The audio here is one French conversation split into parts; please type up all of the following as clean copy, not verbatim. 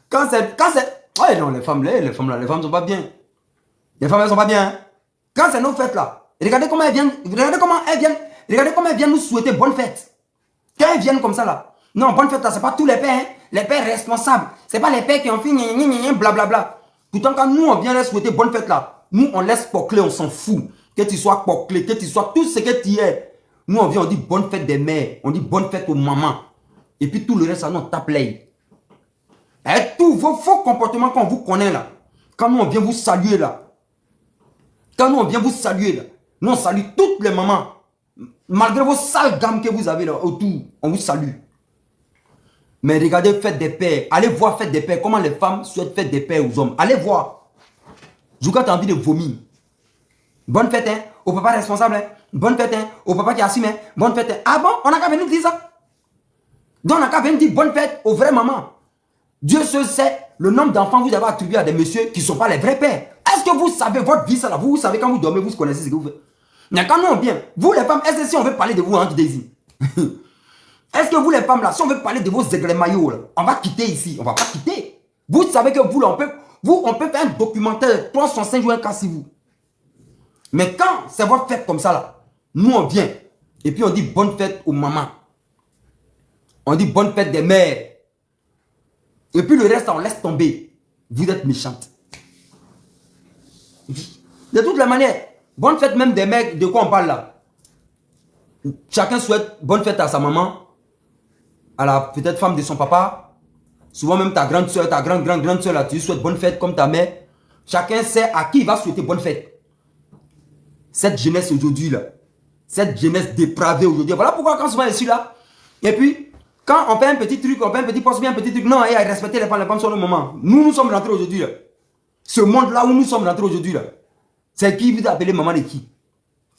Quand c'est... Ouais, non, les femmes sont pas bien. Les femmes, elles sont pas bien. Hein. Quand c'est nos fêtes là, regardez comment elles viennent, regardez comment elles viennent nous souhaiter bonne fête. Quand elles viennent comme ça là, non, bonne fête là, c'est pas tous les pères, hein. Les pères responsables. C'est pas les pères qui ont fait blablabla. Pourtant, quand nous on vient leur souhaiter bonne fête là, nous on laisse pocler, on s'en fout. Que tu sois poclé, que tu sois tout ce que tu es. Nous on vient, on dit bonne fête des mères, on dit bonne fête aux mamans. Et puis tout le reste, ça nous on tape l'œil. Et tous vos faux comportements qu'on vous connaît là, quand nous on vient vous saluer là, nous on salue toutes les mamans. Malgré vos sales gammes que vous avez là autour, on vous salue. Mais regardez Fête des Pères, allez voir Fête des Pères, comment les femmes souhaitent Fête des Pères aux hommes. Allez voir. Quand tu as envie de vomir. Bonne fête, hein, au papa responsable, hein. Bonne fête, hein, au papa qui assume, hein. Bonne fête, hein. Ah bon, on n'a qu'à venir dire ça. Donc on n'a qu'à venir dire bonne fête aux vraies mamans. Dieu seul sait le nombre d'enfants que vous avez attribué à des messieurs qui ne sont pas les vrais pères. Est-ce que vous savez votre vie, ça là, vous savez quand vous dormez, vous connaissez ce que vous faites. Mais quand nous on vient, vous les femmes, est-ce que si on veut parler de vous, hein, Daisy? Est-ce que vous les femmes là, si on veut parler de vos aigles maillots là, on va quitter ici, on va pas quitter. Vous savez que vous là, on peut faire un documentaire 305 jours cas si vous. Mais quand c'est votre fête comme ça là, nous on vient et puis on dit bonne fête aux mamans. On dit bonne fête des mères. Et puis le reste, on laisse tomber. Vous êtes méchante. De toutes les manières, bonne fête même des mecs, de quoi on parle là? Chacun souhaite bonne fête à sa maman, à la peut-être femme de son papa. Souvent même ta grande soeur, ta grande soeur là, tu souhaites bonne fête comme ta mère. Chacun sait à qui il va souhaiter bonne fête. Cette jeunesse aujourd'hui là, cette jeunesse dépravée aujourd'hui. Voilà pourquoi quand souvent je suis là, et puis quand on fait un petit truc, on fait un petit poste, bien un petit truc, non, il y a respecter les femmes sont le moment. Nous sommes rentrés aujourd'hui là. Ce monde-là où nous sommes rentrés aujourd'hui là, c'est qui vous appelez maman de qui?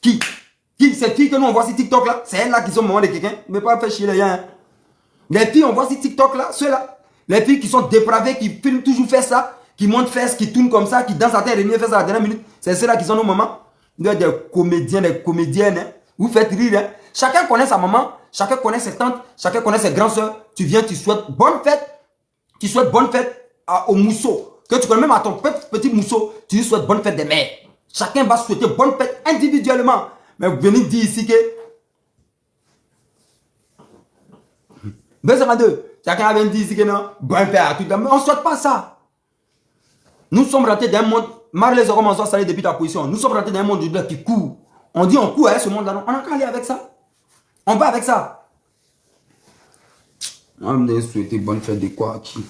Qui? Ces filles que nous on voit sur TikTok là, c'est elles là qui sont maman de quelqu'un. Mais pas faire chier les gens. Hein. Les filles on voit sur TikTok là, ceux-là, les filles qui sont dépravées, qui filment toujours faire ça, qui montent fesses, qui tournent comme ça, qui dansent à terre et mieux faire ça à la dernière minute, c'est ceux-là qui sont nos mamans. Nous sommes des comédiens, des comédiennes. Hein. Vous faites rire. Hein. Chacun connaît sa maman, chacun connaît ses tantes, chacun connaît ses grands soeurs. Tu viens, tu souhaites bonne fête. Tu souhaites bonne fête au mousseau. Que tu connais même à ton petit mousseau, tu lui souhaites bonne fête des mères. Chacun va souhaiter bonne fête individuellement. Mais vous venez dire ici que... Chacun vient dire ici que non, bonne fête à tout le monde. On ne souhaite pas ça. Nous sommes rentrés dans un monde... Marie les hommes ont salé depuis ta position. Nous sommes rentrés dans un monde qui court. On dit on court avec ce monde-là. Non. On n'a qu'à aller avec ça. On va avec ça. On me souhaiter bonne fête de quoi qui?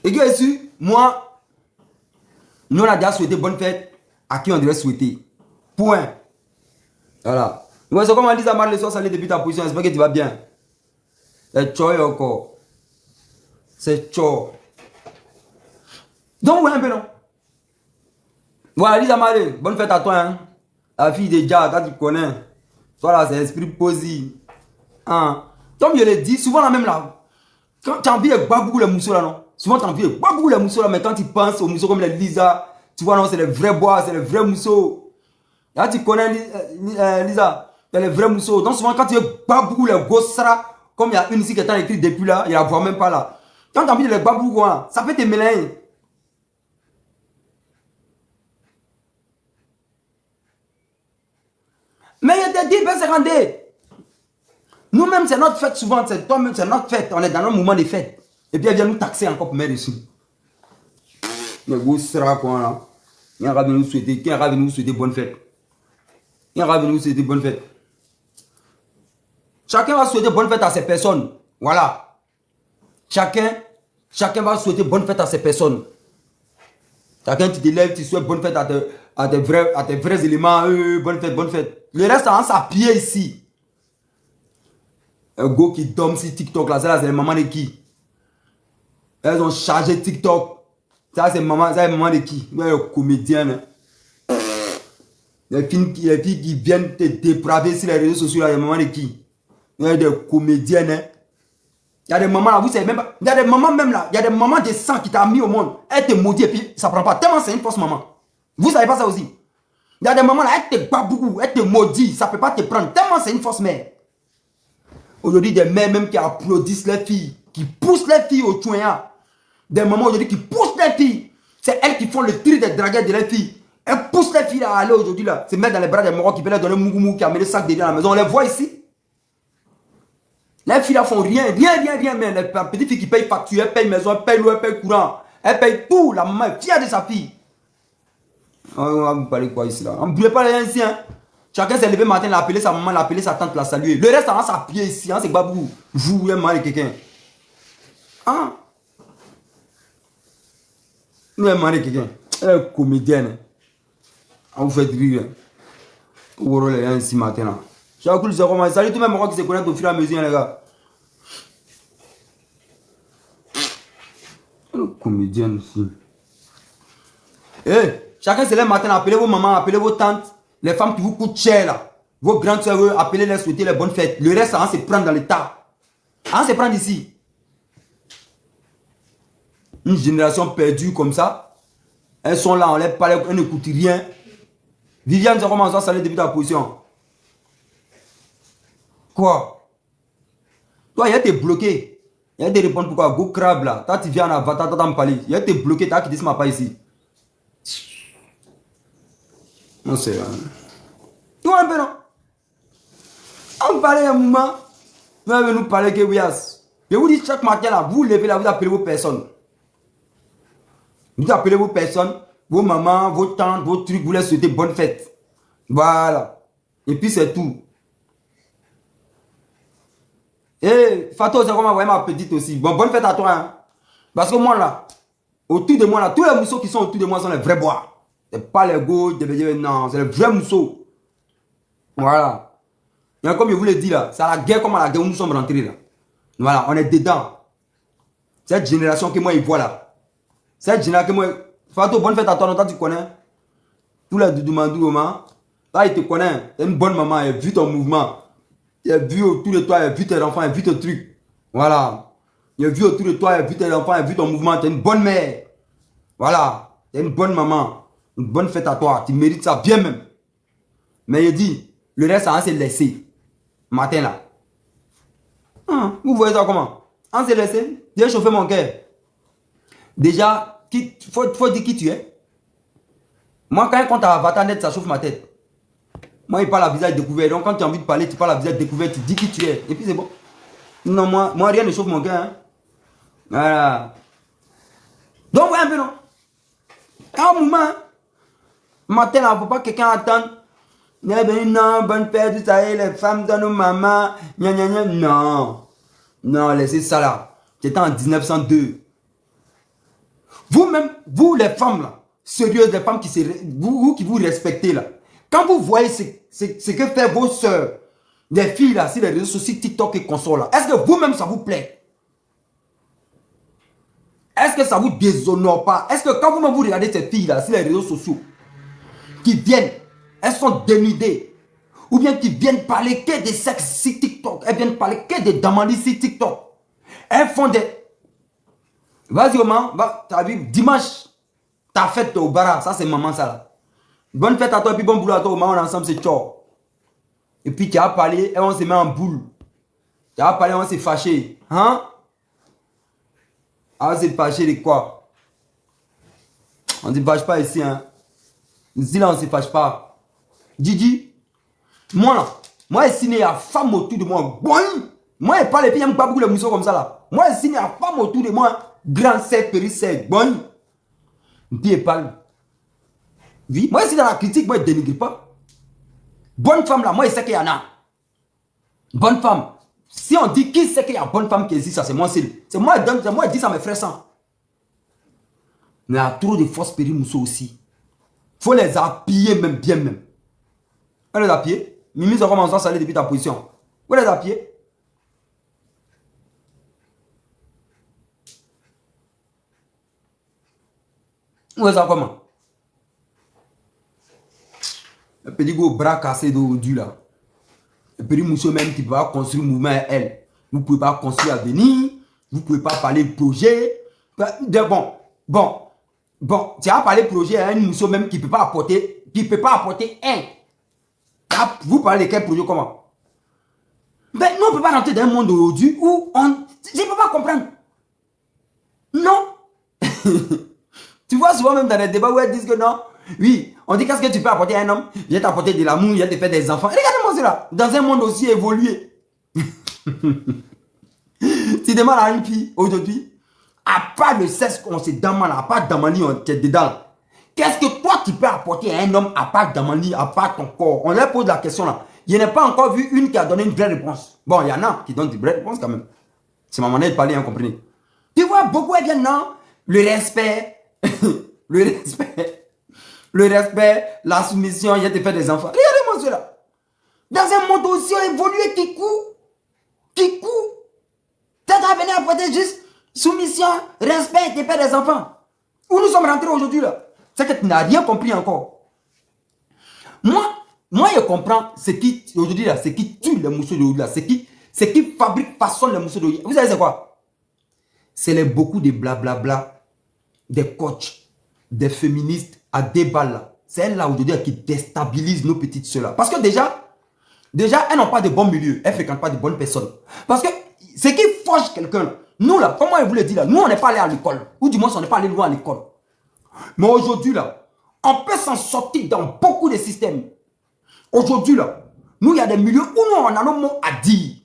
Et qui est sûr? Moi, nous on a déjà souhaité bonne fête à qui on devrait souhaiter. Point. Voilà. C'est comme on dit à Marie les salé depuis ta position. J'espère que tu vas bien. C'est tchou encore. C'est tchou. Donc, ouais, un peu non. Voilà, Lisa Marie, bonne fête à toi. Hein. La fille de Jah, quand tu connais. Toi là, c'est esprit posé. Hein. Comme je l'ai dit, souvent là même là, quand tu as envie de boire beaucoup les mousseaux là, non? Souvent tu as envie de boire beaucoup les mousseaux là, mais quand tu penses aux mousseaux comme les Lisa, tu vois, non, c'est les vrais bois, c'est les vrais mousseaux. Là, tu connais Lisa, c'est les vrais mousseaux. Donc souvent, quand tu veux boire beaucoup les gosses là, comme il y a une ici qui est écrite depuis là, il ne la voit même pas là. Quand tu as envie de les boire beaucoup, hein, ça peut te mélanger. Mais il y a des 10 secondes. Nous-mêmes, c'est notre fête souvent. C'est toi-même, c'est notre fête. On est dans un moment de fête. Et puis, elle vient nous taxer encore pour mettre dessus. Mais vous serez quoi là? Il y a un nous souhaiter. Qui a nous souhaiter bonne fête? Il y a nous souhaiter bonne fête. Chacun va souhaiter bonne fête à ses personnes. Voilà. Chacun va souhaiter bonne fête à ses personnes. Chacun, tu te lèves, tu souhaites bonne fête à tes vrais éléments. Bonne fête, bonne fête. Le reste, on s'appuie ici. Un go qui dorme sur TikTok, là, c'est les mamans de qui? Elles ont chargé TikTok. Ça, c'est maman de qui? Les comédiennes. Les filles qui viennent te dépraver sur les réseaux sociaux, là, les mamans de qui? Il y a des comédiennes. Hein. Il y a des mamans là, vous savez même pas. Il y a des mamans même là. Il y a des mamans de sang qui t'a mis au monde. Elle te maudit et puis ça prend pas. Tellement c'est une fausse maman. Vous savez pas ça aussi? Il y a des mamans là, elle te bat beaucoup. Elle te maudit. Ça peut pas te prendre. Tellement c'est une fausse mère. Aujourd'hui, des mères même qui applaudissent les filles, qui poussent les filles au chouïa. Des mamans aujourd'hui qui poussent les filles. C'est elles qui font le tri des draguettes de les filles. Elles poussent les filles à aller aujourd'hui là, se mettre dans les bras des morts qui peuvent leur donner mougou qui a mis le sac derrière à la maison. On les voit ici. Les filles là font rien, mais les petites filles qui payent facture, elles payent maison, elles payent l'eau, elles payent courant, elles payent tout. La maman est fière de sa fille. On va vous parler quoi ici là? On ne voulait pas rien ici, hein. Chacun s'est levé le matin, l'a appelé sa maman, l'a appelé sa tante, l'a salué. Le reste, on s'est pied ici, hein, c'est pas vous. Vous voulez marier quelqu'un. Hein? Nous allons marier quelqu'un. Elle est comédienne. On vous fait rire. Vous voyez les gens ici matin là. J'ai cool, c'est comment? Salut tous mes morts qui se connaissent au fur et à mesure, les gars. Elle est comédienne ici. Eh, chacun se lève le matin, appelez vos mamans, appelez vos tantes. Les femmes qui vous coûtent cher là, vos grandes soeurs, appelez-les, souhaitez les bonnes fêtes. Le reste, on se prend dans le tas. On se prend ici. Une génération perdue comme ça. Elles sont là, on les parle, elles n'écoutent rien. Viviane, c'est comment ça saler depuis ta position? Quoi? Toi, il y a été bloqué. Il y a été répondre pourquoi? Go crabe là. Toi, tu viens en avatar, t'as me parler. Il y a été bloqué, t'as quitté ce mapa ici. Non, c'est... Tu vois un peu, non? On parlait un moment. Vous allez nous parler que oui. Je vous dis chaque matin là, vous levez là, vous appelez vos personnes. Vous appelez vos personnes, vos mamans, vos tantes, vos trucs, vous les souhaitez bonne fête. Voilà. Et puis c'est tout. Et Fato, c'est comment ma petite aussi. Bon, bonne fête à toi. Hein? Parce que moi là, autour de moi là, tous les mousseaux qui sont autour de moi sont les vrais bois. C'est pas les gauches, non, c'est les vrais mousseaux. Voilà. Et comme je vous l'ai dit là, c'est à la guerre comme à la guerre où nous sommes rentrés là. Voilà, on est dedans. Cette génération que moi il voit là. Cette génération que moi. Fato, bonne fête à toi, tu connais. Tous les doudou là, il te connaît. C'est une bonne maman, elle a vu ton mouvement. Il a vu autour de toi, il a vu tes enfants, il a vu tes trucs. Voilà. Il a vu autour de toi, il a vu tes enfants, il a vu ton mouvement. Tu es une bonne mère. Voilà. Tu es une bonne maman. Une bonne fête à toi. Tu mérites ça bien même. Mais il dit, le reste, on s'est laissé. Matin là. Vous voyez ça comment? On s'est laissé. J'ai chauffé mon cœur. Déjà, faut dire qui tu es. Moi, quand il compte à Avatar net, ça chauffe ma tête. Moi, il parle à visage découvert. Donc, quand tu as envie de parler, tu parles à visage découvert, tu dis qui tu es. Et puis, c'est bon. Non, moi rien ne chauffe mon cœur. Hein. Voilà. Donc, ouais, un peu, non. À un moment, matin, il ne faut pas que quelqu'un attende. Non, bonne fête, ça y est, les femmes dans nos mamans. Non. Non, laissez ça là. C'était en 1902. Vous-même, vous les femmes là, sérieuses, les femmes vous qui vous respectez là, quand vous voyez ce que fait vos soeurs, les filles là, sur les réseaux sociaux, TikTok et consorts là, est-ce que vous-même ça vous plaît? Est-ce que ça vous déshonore pas? Est-ce que quand vous-même vous regardez ces filles là, sur les réseaux sociaux, qui viennent, elles sont dénudées, ou bien qui viennent parler que des sexes sur TikTok, elles viennent parler que des damandis sur TikTok, elles font des... Vas-y, maman, t'as vu, dimanche, ta fête au bara, ça c'est maman ça là. Bonne fête à toi et puis bon boulot à toi, maman, on est ensemble, c'est ciao. Et puis tu as parlé et on se met en boule. Tu as parlé, on s'est fâché. Hein? On s'est fâché de quoi? On ne se fâche pas ici, hein. Ici là, on ne se fâche pas. Didi, moi ici, il y a femme autour de moi. Boing! Moi, je parle et puis il n'y a pas beaucoup de mousseaux comme ça là. Moi ici, il y a femme autour de moi. Grand sec, péri sec, bon. Puis il parle. Oui, moi ici dans la critique, moi je ne dénigre pas. Bonne femme là, moi je sais qu'il y en a. Bonne femme. Si on dit qui sait qu'il y a bonne femme qui existe, ça c'est moi seul. C'est moi je dis ça à mes frères sans. Mais il y a trop de fausses péri mousseaux aussi. Il faut les appuyer même bien même. On les appuyer. Mimi, ça commence à saler depuis ta position. Vous les appuyer. Où est ça comment? Le petit gros bras cassé d'aujourd'hui là. Le petit monsieur même qui ne peut pas construire le mouvement elle. Vous ne pouvez pas construire l'avenir. Vous ne pouvez pas parler de projet. Bon, tu as parlé de projet à un monsieur même qui ne peut pas apporter, un. Vous parlez de quel projet comment? Ben, nous, on ne peut pas rentrer dans un monde aujourd'hui où on... Je ne peux pas comprendre. Non. Tu vois souvent même dans les débats où elles disent que non. Oui, on dit qu'est-ce que tu peux apporter à un homme? Il va t'apporter de l'amour, il va te faire des enfants. Regardez-moi cela. Dans un monde aussi évolué. Tu demandes à une fille aujourd'hui, à part le sexe qu'on se demande, à part Damani, on est dedans. Qu'est-ce que toi tu peux apporter à un homme à part Damani, à part ton corps? On leur pose la question là. Je n'ai pas encore vu une qui a donné une vraie réponse. Bon, il y en a qui donnent des vraies réponses quand même. C'est ma manière de parler, hein, comprenez. Tu vois, beaucoup elles viennent, non? Le respect, le respect, le respect, la soumission, il y a te faire des enfants. Regardez-moi cela. Dans un monde aussi évolué qui court, peut-être à venir apporter juste soumission, respect et te faire des enfants. Où nous sommes rentrés aujourd'hui là? C'est que tu n'as rien compris encore. Moi, je comprends ce qui, aujourd'hui là, ce qui tue les mousseaux d'aujourd'hui là, ce qui fabrique, façonne les mousseaux d'aujourd'hui. Vous savez c'est quoi? C'est beaucoup de blablabla, des coachs, des féministes à débat là. C'est elles là aujourd'hui qui déstabilisent nos petites soeurs là. Parce que déjà, elles n'ont pas de bons milieux, elles ne fréquentent pas de bonnes personnes. Parce que ce qui forge quelqu'un, nous là, comment je vous le dis là, nous on n'est pas allé à l'école, ou du moins on n'est pas allé loin à l'école. Mais aujourd'hui là, on peut s'en sortir dans beaucoup de systèmes. Aujourd'hui là, nous il y a des milieux où nous on a nos mots à dire.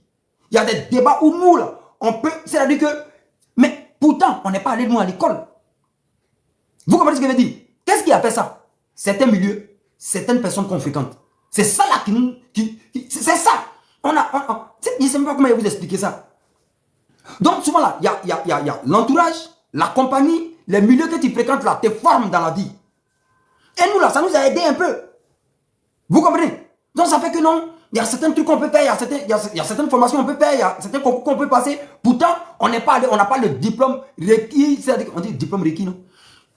Il y a des débats où nous là, on peut, c'est-à-dire que, mais pourtant on n'est pas allé loin à l'école. Vous comprenez ce que je veux dire? Qu'est-ce qui a fait ça? Certains milieux, certaines personnes qu'on fréquente. C'est ça là c'est ça. Je ne sais même pas comment vous expliquer ça. Donc souvent là, il y a l'entourage, la compagnie, les milieux que tu fréquentes là, te forment dans la vie. Et nous là, ça nous a aidé un peu. Vous comprenez? Donc ça fait que non, il y a certains trucs qu'on peut faire, il y a certaines formations qu'on peut faire, il y a certains concours qu'on peut passer. Pourtant, on n'a pas le diplôme requis, on dit diplôme requis, non?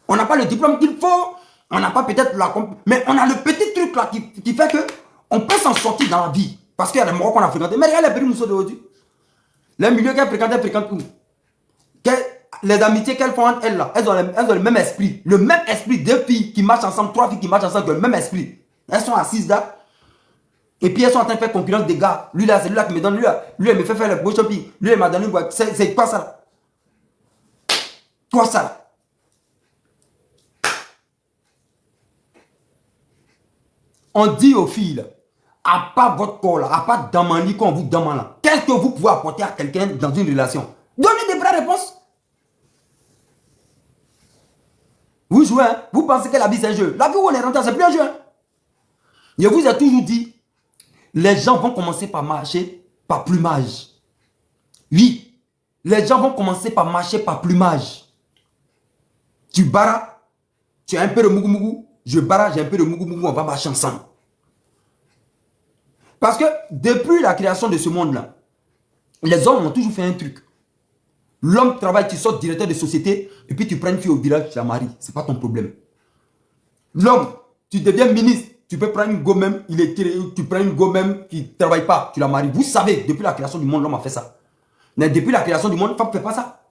On n'a pas le diplôme qu'il faut, on n'a pas peut-être la... Mais on a le petit truc là qui fait que on peut s'en sortir dans la vie. Parce qu'il y a des morts qu'on a fréquentés. Mais regarde les petits mousseaux d'aujourd'hui. Les milieux qu'elles fréquentent où? Les amitiés qu'elles font entre elles là, elles ont le même esprit. Le même esprit, deux filles qui marchent ensemble, trois filles qui marchent ensemble, le même esprit. Elles sont assises là. Et puis elles sont en train de faire concurrence des gars. Lui là, c'est lui là qui me donne, lui il me fait faire le beau shopping. Lui il m'a donné une boîte. C'est quoi ça là? Quoi ça là? On dit aux filles là, à part votre corps là, à part Damani qu'on vous demande là, qu'est-ce que vous pouvez apporter à quelqu'un dans une relation? Donnez des vraies réponses. Vous jouez, hein? Vous pensez que la vie c'est un jeu. La vie où on est rentré, c'est plus un jeu. Hein? Je vous ai toujours dit, les gens vont commencer par marcher par plumage. Oui, les gens vont commencer par marcher par plumage. Tu barras, tu as un peu de mougou-mougou, je barra, j'ai un peu de mougou-mougou, on va marcher ensemble. Parce que depuis la création de ce monde-là, les hommes ont toujours fait un truc. L'homme travaille, tu sors directeur de société, et puis tu prends une fille au village, tu la maries. Ce n'est pas ton problème. L'homme, tu deviens ministre, tu peux prendre une go même, tu prends une go même qui ne travaille pas, tu la maries. Vous savez, depuis la création du monde, l'homme a fait ça. Mais depuis la création du monde, la femme ne fait pas ça.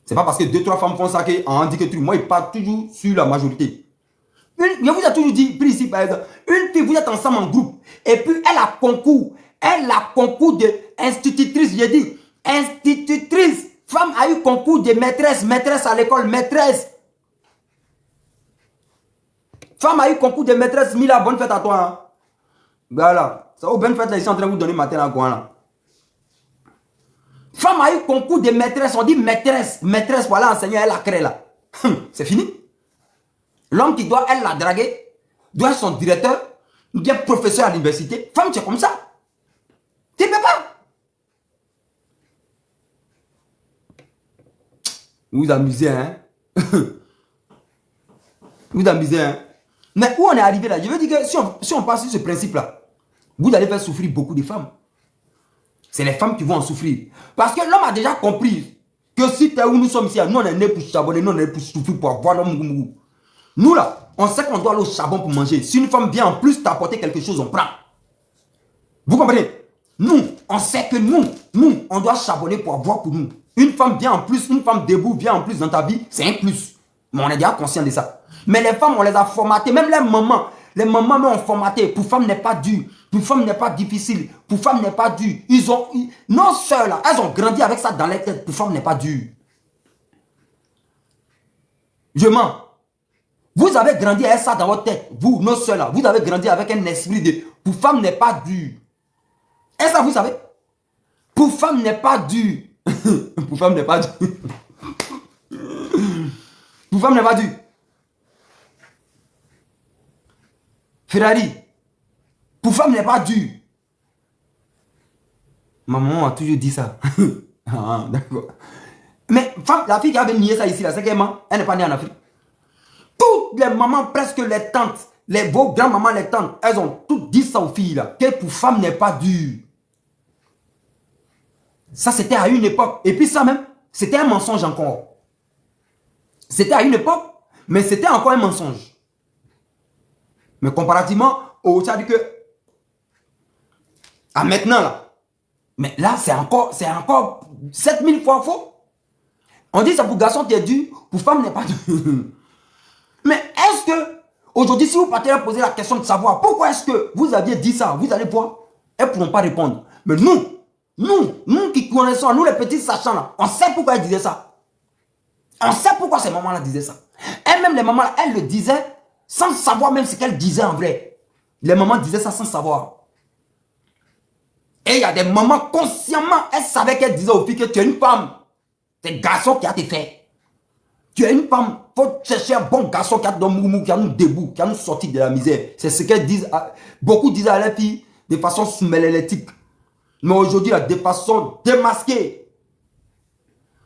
Ce n'est pas parce que 2-3 femmes font ça qu'on dit que tout. Moi, il part toujours sur la majorité. Je vous ai toujours dit, pris ici par exemple, une fille, vous êtes ensemble en groupe, et puis elle a concours de institutrice, j'ai dit, institutrice. Femme a eu concours de maîtresse à l'école, maîtresse. Femme a eu concours de maîtresse, Mila, bonne fête à toi. Hein. Voilà, ça, bonne fête là, ils sont en train de vous donner matin à quoi là. Femme a eu concours de maîtresse, on dit maîtresse, voilà, enseignant, elle a créé là. C'est fini. L'homme qui doit, elle la draguer, doit être son directeur, doit être professeur à l'université. Femme, c'est comme ça. Tu ne peux pas. Vous vous amusez, hein? Vous vous amusez, hein? Mais où on est arrivé là? Je veux dire que si on passe sur ce principe-là, vous allez faire souffrir beaucoup de femmes. C'est les femmes qui vont en souffrir. Parce que l'homme a déjà compris que si tu es où nous sommes ici, nous on est nés pour charbonner, nous on est nés pour souffrir, pour avoir l'homme. Nous là, on sait qu'on doit aller au charbon pour manger. Si une femme vient en plus t'apporter quelque chose, on prend. Vous comprenez? Nous, on sait que nous, on doit charbonner pour avoir pour nous. Une femme vient en plus, une femme debout vient en plus dans ta vie, c'est un plus. Mais on est déjà conscient de ça. Mais les femmes, on les a formatées, même les mamans. Les mamans m'ont formaté. Pour femme n'est pas dur. Pour femme n'est pas difficile. Pour femme n'est pas dur. Nos soeurs là, elles ont grandi avec ça dans les têtes. Pour femme n'est pas dur. Je mens. Vous avez grandi avec ça dans votre tête. Vous, nos soeurs là, vous avez grandi avec un esprit de pour femme n'est pas dur. Et ça, vous savez? Pour femme n'est pas dur. Pour femme n'est pas dur. Pour femme n'est pas dur. Ferrari. Pour femme n'est pas dur. Ma maman a toujours dit ça. Ah, d'accord. Mais femme, la fille qui avait nié ça ici, c'est qu'elle ment. Elle n'est pas née en Afrique. Toutes les mamans, presque les tantes, vos grands-mamans, les tantes, elles ont toutes dit ça aux filles là. Que pour femme n'est pas dur. Ça, c'était à une époque. Et puis ça même, c'était un mensonge encore. C'était à une époque, mais c'était encore un mensonge. Mais comparativement au ça dit que à maintenant là, mais là c'est encore 7000 fois faux. On dit ça pour garçon qui est dur, pour femme n'est pas dur. Mais est-ce que aujourd'hui si vous partez à poser la question de savoir pourquoi est-ce que vous aviez dit ça, vous allez voir, elles ne pourront pas répondre. Mais nous qui connaissons, nous les petits sachants là, on sait pourquoi elles disaient ça. On sait pourquoi ces mamans là disaient ça. Elles-mêmes les mamans là, elles le disaient sans savoir même ce qu'elles disaient en vrai. Les mamans disaient ça sans savoir. Et il y a des mamans consciemment, elles savaient qu'elles disaient aux filles que tu es une femme. C'est le garçon qui a été fait. Tu es une femme, il faut chercher un bon garçon qui a nous debout, qui a nous sorti de la misère. C'est ce qu'elles disent. Beaucoup disaient à les filles de façon sous-mélétique. Mais aujourd'hui, de façon démasquée.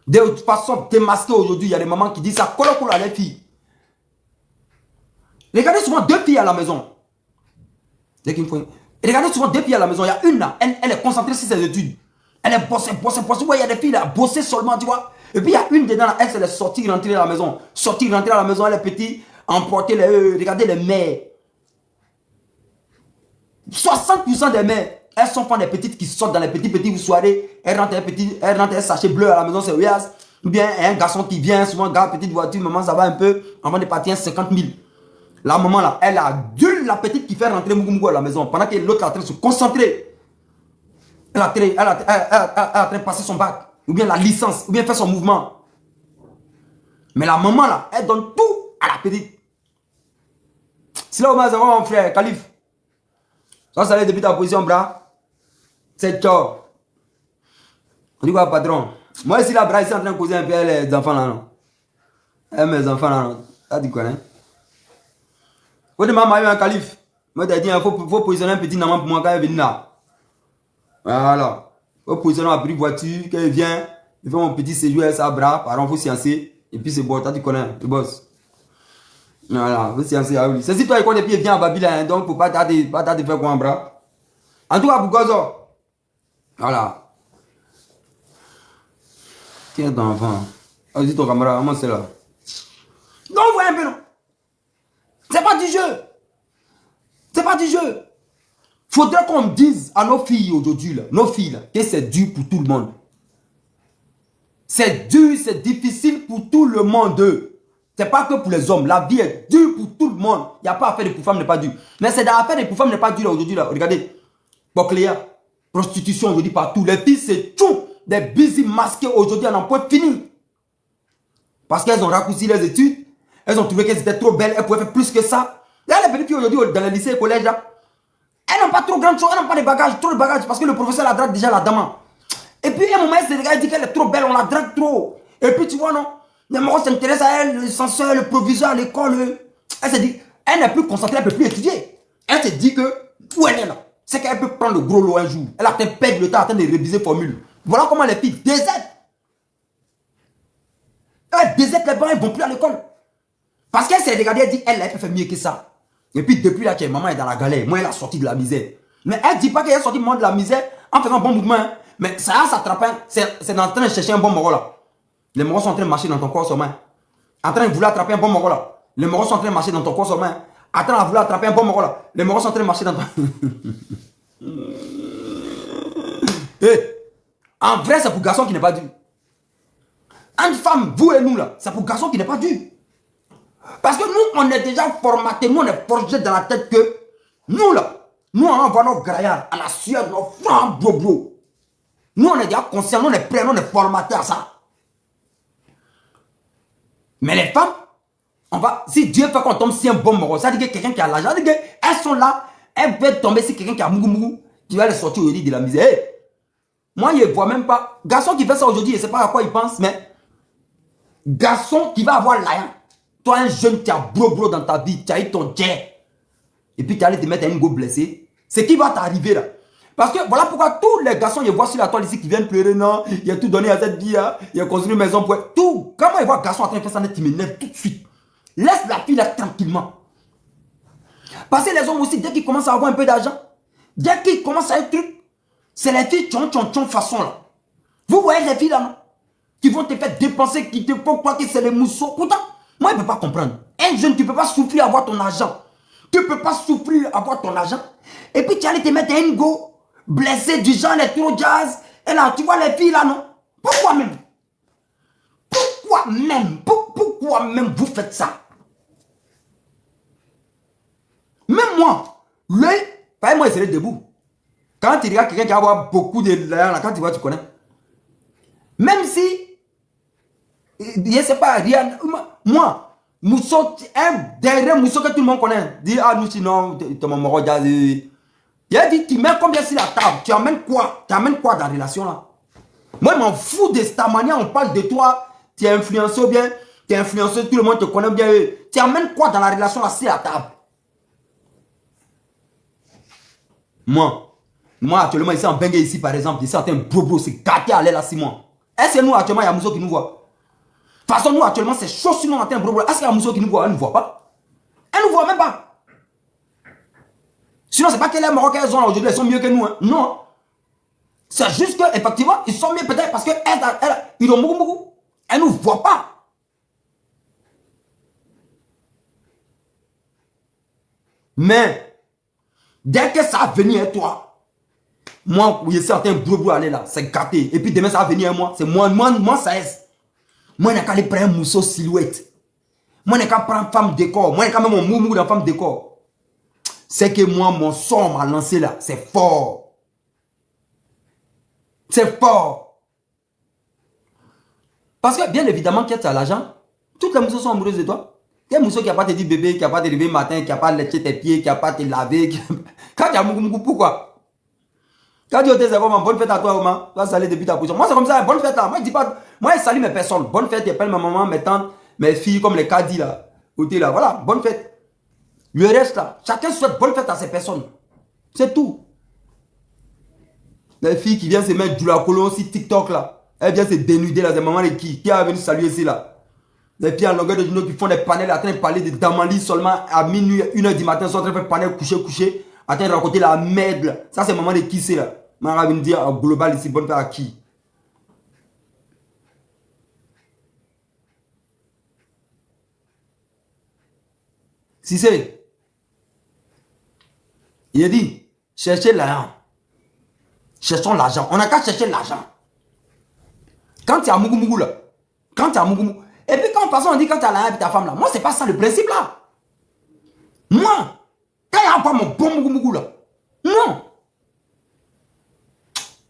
De façon démasquée aujourd'hui, il y a des mamans qui disent ça. Colo à les filles. Regardez souvent deux filles à la maison. Regardez souvent deux filles à la maison. Il y a une là, elle est concentrée sur ses études. Elle est bossée. Il y a des filles là, bossées seulement, tu vois. Et puis il y a une dedans là, elle est sortie, rentrer à la maison. Sortie, rentrer à la maison, elle est petite, emporter regardez les mères. 60% des mères, elles sont femmes des petites qui sortent dans les petites soirées. Elles rentrent un sachet bleu à la maison, c'est Riaz. Ou bien un garçon qui vient, souvent, gars, petite voiture, maman, ça va un peu, avant de partir 50 000. La maman là, elle a dû la petite qui fait rentrer Mougou à la maison, pendant que l'autre est en train de se concentrer. Elle est en train de passer son bac, ou bien la licence, ou bien faire son mouvement. Mais la maman là, elle donne tout à la petite. C'est là où c'est mon frère, Khalif. Ça, ça allait depuis ta position, bras. C'est ciao. On dit quoi, patron? Moi, ici, la bras, ici, en train de causer un peu les enfants là, non? Mes enfants là, non? Ça, tu connais? Faut demander à un calife. Moi, t'as dit, il faut positionner un petit maman pour moi quand elle vient là. Voilà. Il faut positionner ma petite voiture, quand elle vient, il fait mon petit séjour avec sa bras, par exemple, il faut sciencer. Et puis c'est bon, tu connais, le boss. Voilà, il faut sciencer à lui. C'est si toi, et puis il vient à Babylone, hein, donc pour pas tarder de faire quoi en bras. En tout cas, pour Gozo. Voilà. Tiens ton enfant. Vas-y ton camarade, comment c'est là? Non, vous voyez un peu, non? C'est pas du jeu. C'est pas du jeu. Faudrait qu'on dise à nos filles aujourd'hui, là, nos filles, là, que c'est dur pour tout le monde. C'est dur, c'est difficile pour tout le monde. C'est pas que pour les hommes. La vie est dure pour tout le monde. Il n'y a pas affaire de pour femme n'est pas dure. Mais c'est dans l'affaire de pour femme n'est pas dure aujourd'hui. Là. Regardez. Bocléa, prostitution aujourd'hui partout. Les filles, c'est tout. Des busy masqués aujourd'hui en emploi fini. Parce qu'elles ont raccourci les études. Elles ont trouvé qu'elles étaient trop belles. Elles pouvaient faire plus que ça. Là, les petites filles aujourd'hui dans les lycées et collèges, là, elles n'ont pas trop grande chose. Elles n'ont pas de bagages, trop de bagages. Parce que le professeur la drague déjà la dame. Et puis, à un moment, elle dit qu'elle est trop belle. On la drague trop. Et puis, tu vois, non? Les morts s'intéressent à elle, le censeur, le proviseur à l'école. Elle se dit, elle n'est plus concentrée, elle ne peut plus étudier. Elle se dit que, où elle est là? C'est qu'elle peut prendre le gros lot un jour. Elle a peut-être perdu le temps en train de réviser formule. Voilà comment les filles désertent. Elles désertent les parents, elles ne vont plus à l'école. Parce qu'elle s'est regardée, elle dit, elle peut faire mieux que ça. Et puis depuis là, maman est dans la galère. Moi, elle a sorti de la misère. Mais elle ne dit pas qu'elle est sortie de la misère en faisant un bon mouvement. Hein. Mais ça a s'attrapé. C'est en train de chercher un bon moro là. Les moros sont en train de marcher dans ton corps seulement. En train de vouloir attraper un bon moro là. Les moros sont en train de marcher dans ton corps seulement. En train de vouloir attraper un bon moro là. Les moros sont en train de marcher dans ton... Hey, en vrai, c'est pour garçon qui n'est pas dur. Une femme, vous et nous là, c'est pour garçon qui n'est pas dur. Parce que nous, on est déjà formatés, nous, on est forgés dans la tête que nous, là, nous, on envoie nos graillards à la sueur, nos francs bro. Nous, on est déjà conscients, nous, on est prêts, nous, on est formatés à ça. Mais les femmes, si Dieu fait qu'on tombe sur un bon moro, ça veut dire que quelqu'un qui a l'argent, elles sont là, elles veulent tomber sur quelqu'un qui a mougou, qui va les sortir aujourd'hui de la misère. Hey, moi, je ne vois même pas. Garçon qui fait ça aujourd'hui, je ne sais pas à quoi il pense, mais garçon qui va avoir l'argent. Toi, un jeune qui a bro dans ta vie, tu as eu ton jet, et puis tu allais te mettre à une go blessée, c'est qui va t'arriver là. Parce que voilà pourquoi tous les garçons, je vois sur la toile ici qui viennent pleurer, non, il a tout donné à cette vie, il a construit une maison pour tout. Quand moi je vois un garçon en train de faire ça, tu m'énerves tout de suite. Laisse la fille là tranquillement. Parce que les hommes aussi, dès qu'ils commencent à avoir un peu d'argent, dès qu'ils commencent à être truc, c'est les filles tchon façon là. Vous voyez les filles là, non, qui vont te faire dépenser, qui te font croire que c'est les mousseaux. Pourtant, moi je ne peux pas comprendre. Un jeune, tu ne peux pas souffrir à avoir ton argent. Tu ne peux pas souffrir à avoir ton argent. Et puis tu allais te mettre à une go blessé du genre électro jazz. Et là, tu vois les filles là, non? Pourquoi même? Pourquoi même vous faites ça? Même moi, l'œil, pas moi, il serait debout. Quand tu regardes quelqu'un qui va avoir beaucoup de l'air, quand tu vois, tu connais. Même si, je ne sais pas, rien, moi, Mousso, un derrière Mousso que tout le monde connaît, dit, ah, nous, sinon, tu m'as mort, il a dit, tu mets combien sur la table? Tu amènes quoi? Tu amènes quoi dans la relation là? Moi, je m'en fous de cette manière, on parle de toi, tu es influencé ou bien, tu es influencé, tout le monde te connaît bien. Tu amènes quoi dans la relation là sur la table? Moi, actuellement, ici en Bengue, ici par exemple, ici en train de bro, c'est gâté à l'aile là, 6 mois. Est-ce que nous, actuellement, il y a Mousso qui nous voit? De toute façon, nous, actuellement, c'est chaud sur nous en train de bro. Est-ce qu'il y a Mousso qui nous voit? Elle ne voit pas. Elle ne nous voit même pas. Sinon, c'est pas que les Marocains ont là aujourd'hui, elles sont mieux que nous. Hein. Non. C'est juste qu'effectivement, ils sont mieux peut-être parce qu'ils ont beaucoup. Elles ne nous voient pas. Mais, dès que ça va venir à toi, moi, où je suis en train de bro aller là, c'est gâté. Et puis demain, ça va venir à moi. C'est moi, ça est. Moi, je n'ai qu'à aller prendre un mousseau silhouette. Moi, je n'ai qu'à prendre femme décor. Moi, je n'ai qu'à mettre mon moumou dans femme décor. C'est que moi, mon son m'a lancé là. C'est fort. C'est fort. Parce que, bien évidemment, quand tu as l'argent, toutes les mousseaux sont amoureuses de toi. Quel mousseau qui n'a pas te dit bébé, qui n'a pas te lever le matin, qui n'a pas léché tes pieds, qui n'a pas te laver. Quand tu as mougou, pourquoi? Quand tu es vraiment bonne fête à toi, maman, tu vas saluer depuis ta position. Moi, c'est comme ça, bonne fête là. Moi, je dis pas, moi, je salue mes personnes. Bonne fête, j'appelle ma maman, mes tantes, mes filles, comme les caddies là. Côté là, voilà, bonne fête. Le reste là, chacun souhaite bonne fête à ses personnes. C'est tout. Les filles qui viennent se mettre du la colonne sur TikTok là, elles viennent se dénuder là, c'est maman de qui a venu saluer ici là. Les filles en longueur de journée qui font des panels en train de parler de Damali seulement à minuit, 1h du matin, sont en train de faire panel coucher. En train de raconter la merde là. Ça c'est maman de qui c'est là. Maman va me dire en global ici, bonne fête à qui? Si c'est, il a dit, cherchez l'argent. Cherchons l'argent. On n'a qu'à chercher l'argent. Quand tu as mougou là, quand tu as mougou. Et puis quand de toute façon on dit quand tu as l'argent avec ta femme là, moi c'est pas ça le principe là. Moi, quand il y a pas mon bon mougou là, non.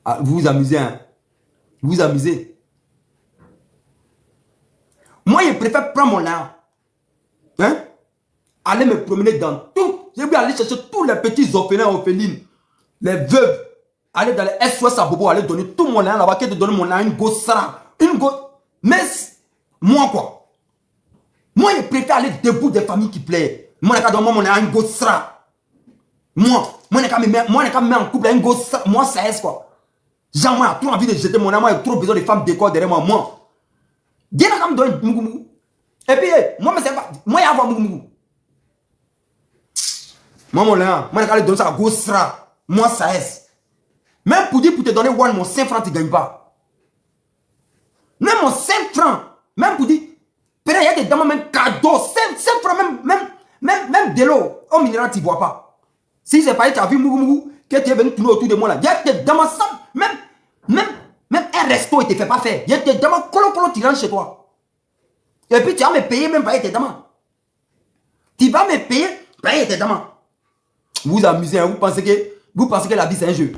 Ah, vous vous amusez, hein. Vous vous amusez. Moi, je préfère prendre mon argent. Hein? Aller me promener dans tout. J'ai voulu aller chercher tous les petits orphelins, orphelines, les veuves. Aller dans les SOS à Bobo, aller donner tout mon argent là-bas, qui te donne mon argent, une gosse sara. Une gosse. Mais, moi quoi? Moi, je préfère aller debout des familles qui plaisent. Moi, je préfère donner mon argent, une gosse sara. Moi, je préfère me mettre en couple avec une gosse sara. Moi, ça est quoi? Genre, moi, j'ai trop envie de jeter mon argent, moi, j'ai trop besoin de femmes décor derrière moi. Moi, viens là, me donner mougou. Et puis, moi, je sais pas. Moi, il y a avoir mougou. Moi, mon argent, moi, je vais donner ça à gosse sara. Moi, ça est. Même pour dire, pour te donner one, mon 5 francs, tu ne gagnes pas. Même mon 5 francs, même pour dire, peut-être il y a des dames, même cadeaux, 5 francs, même de l'eau, au minéral, tu ne vois pas. Si c'est pas, tu as vu mougou, que tu es venu tourner autour de moi là, il y a des dames, même un resto, il ne te fait pas faire. Il y a des dames, colo, tu rentres chez toi. Et puis tu vas me payer même pas tes dames. Tu vas me payer, payer tes dames. Vous amusez, hein, vous pensez que la vie c'est un jeu.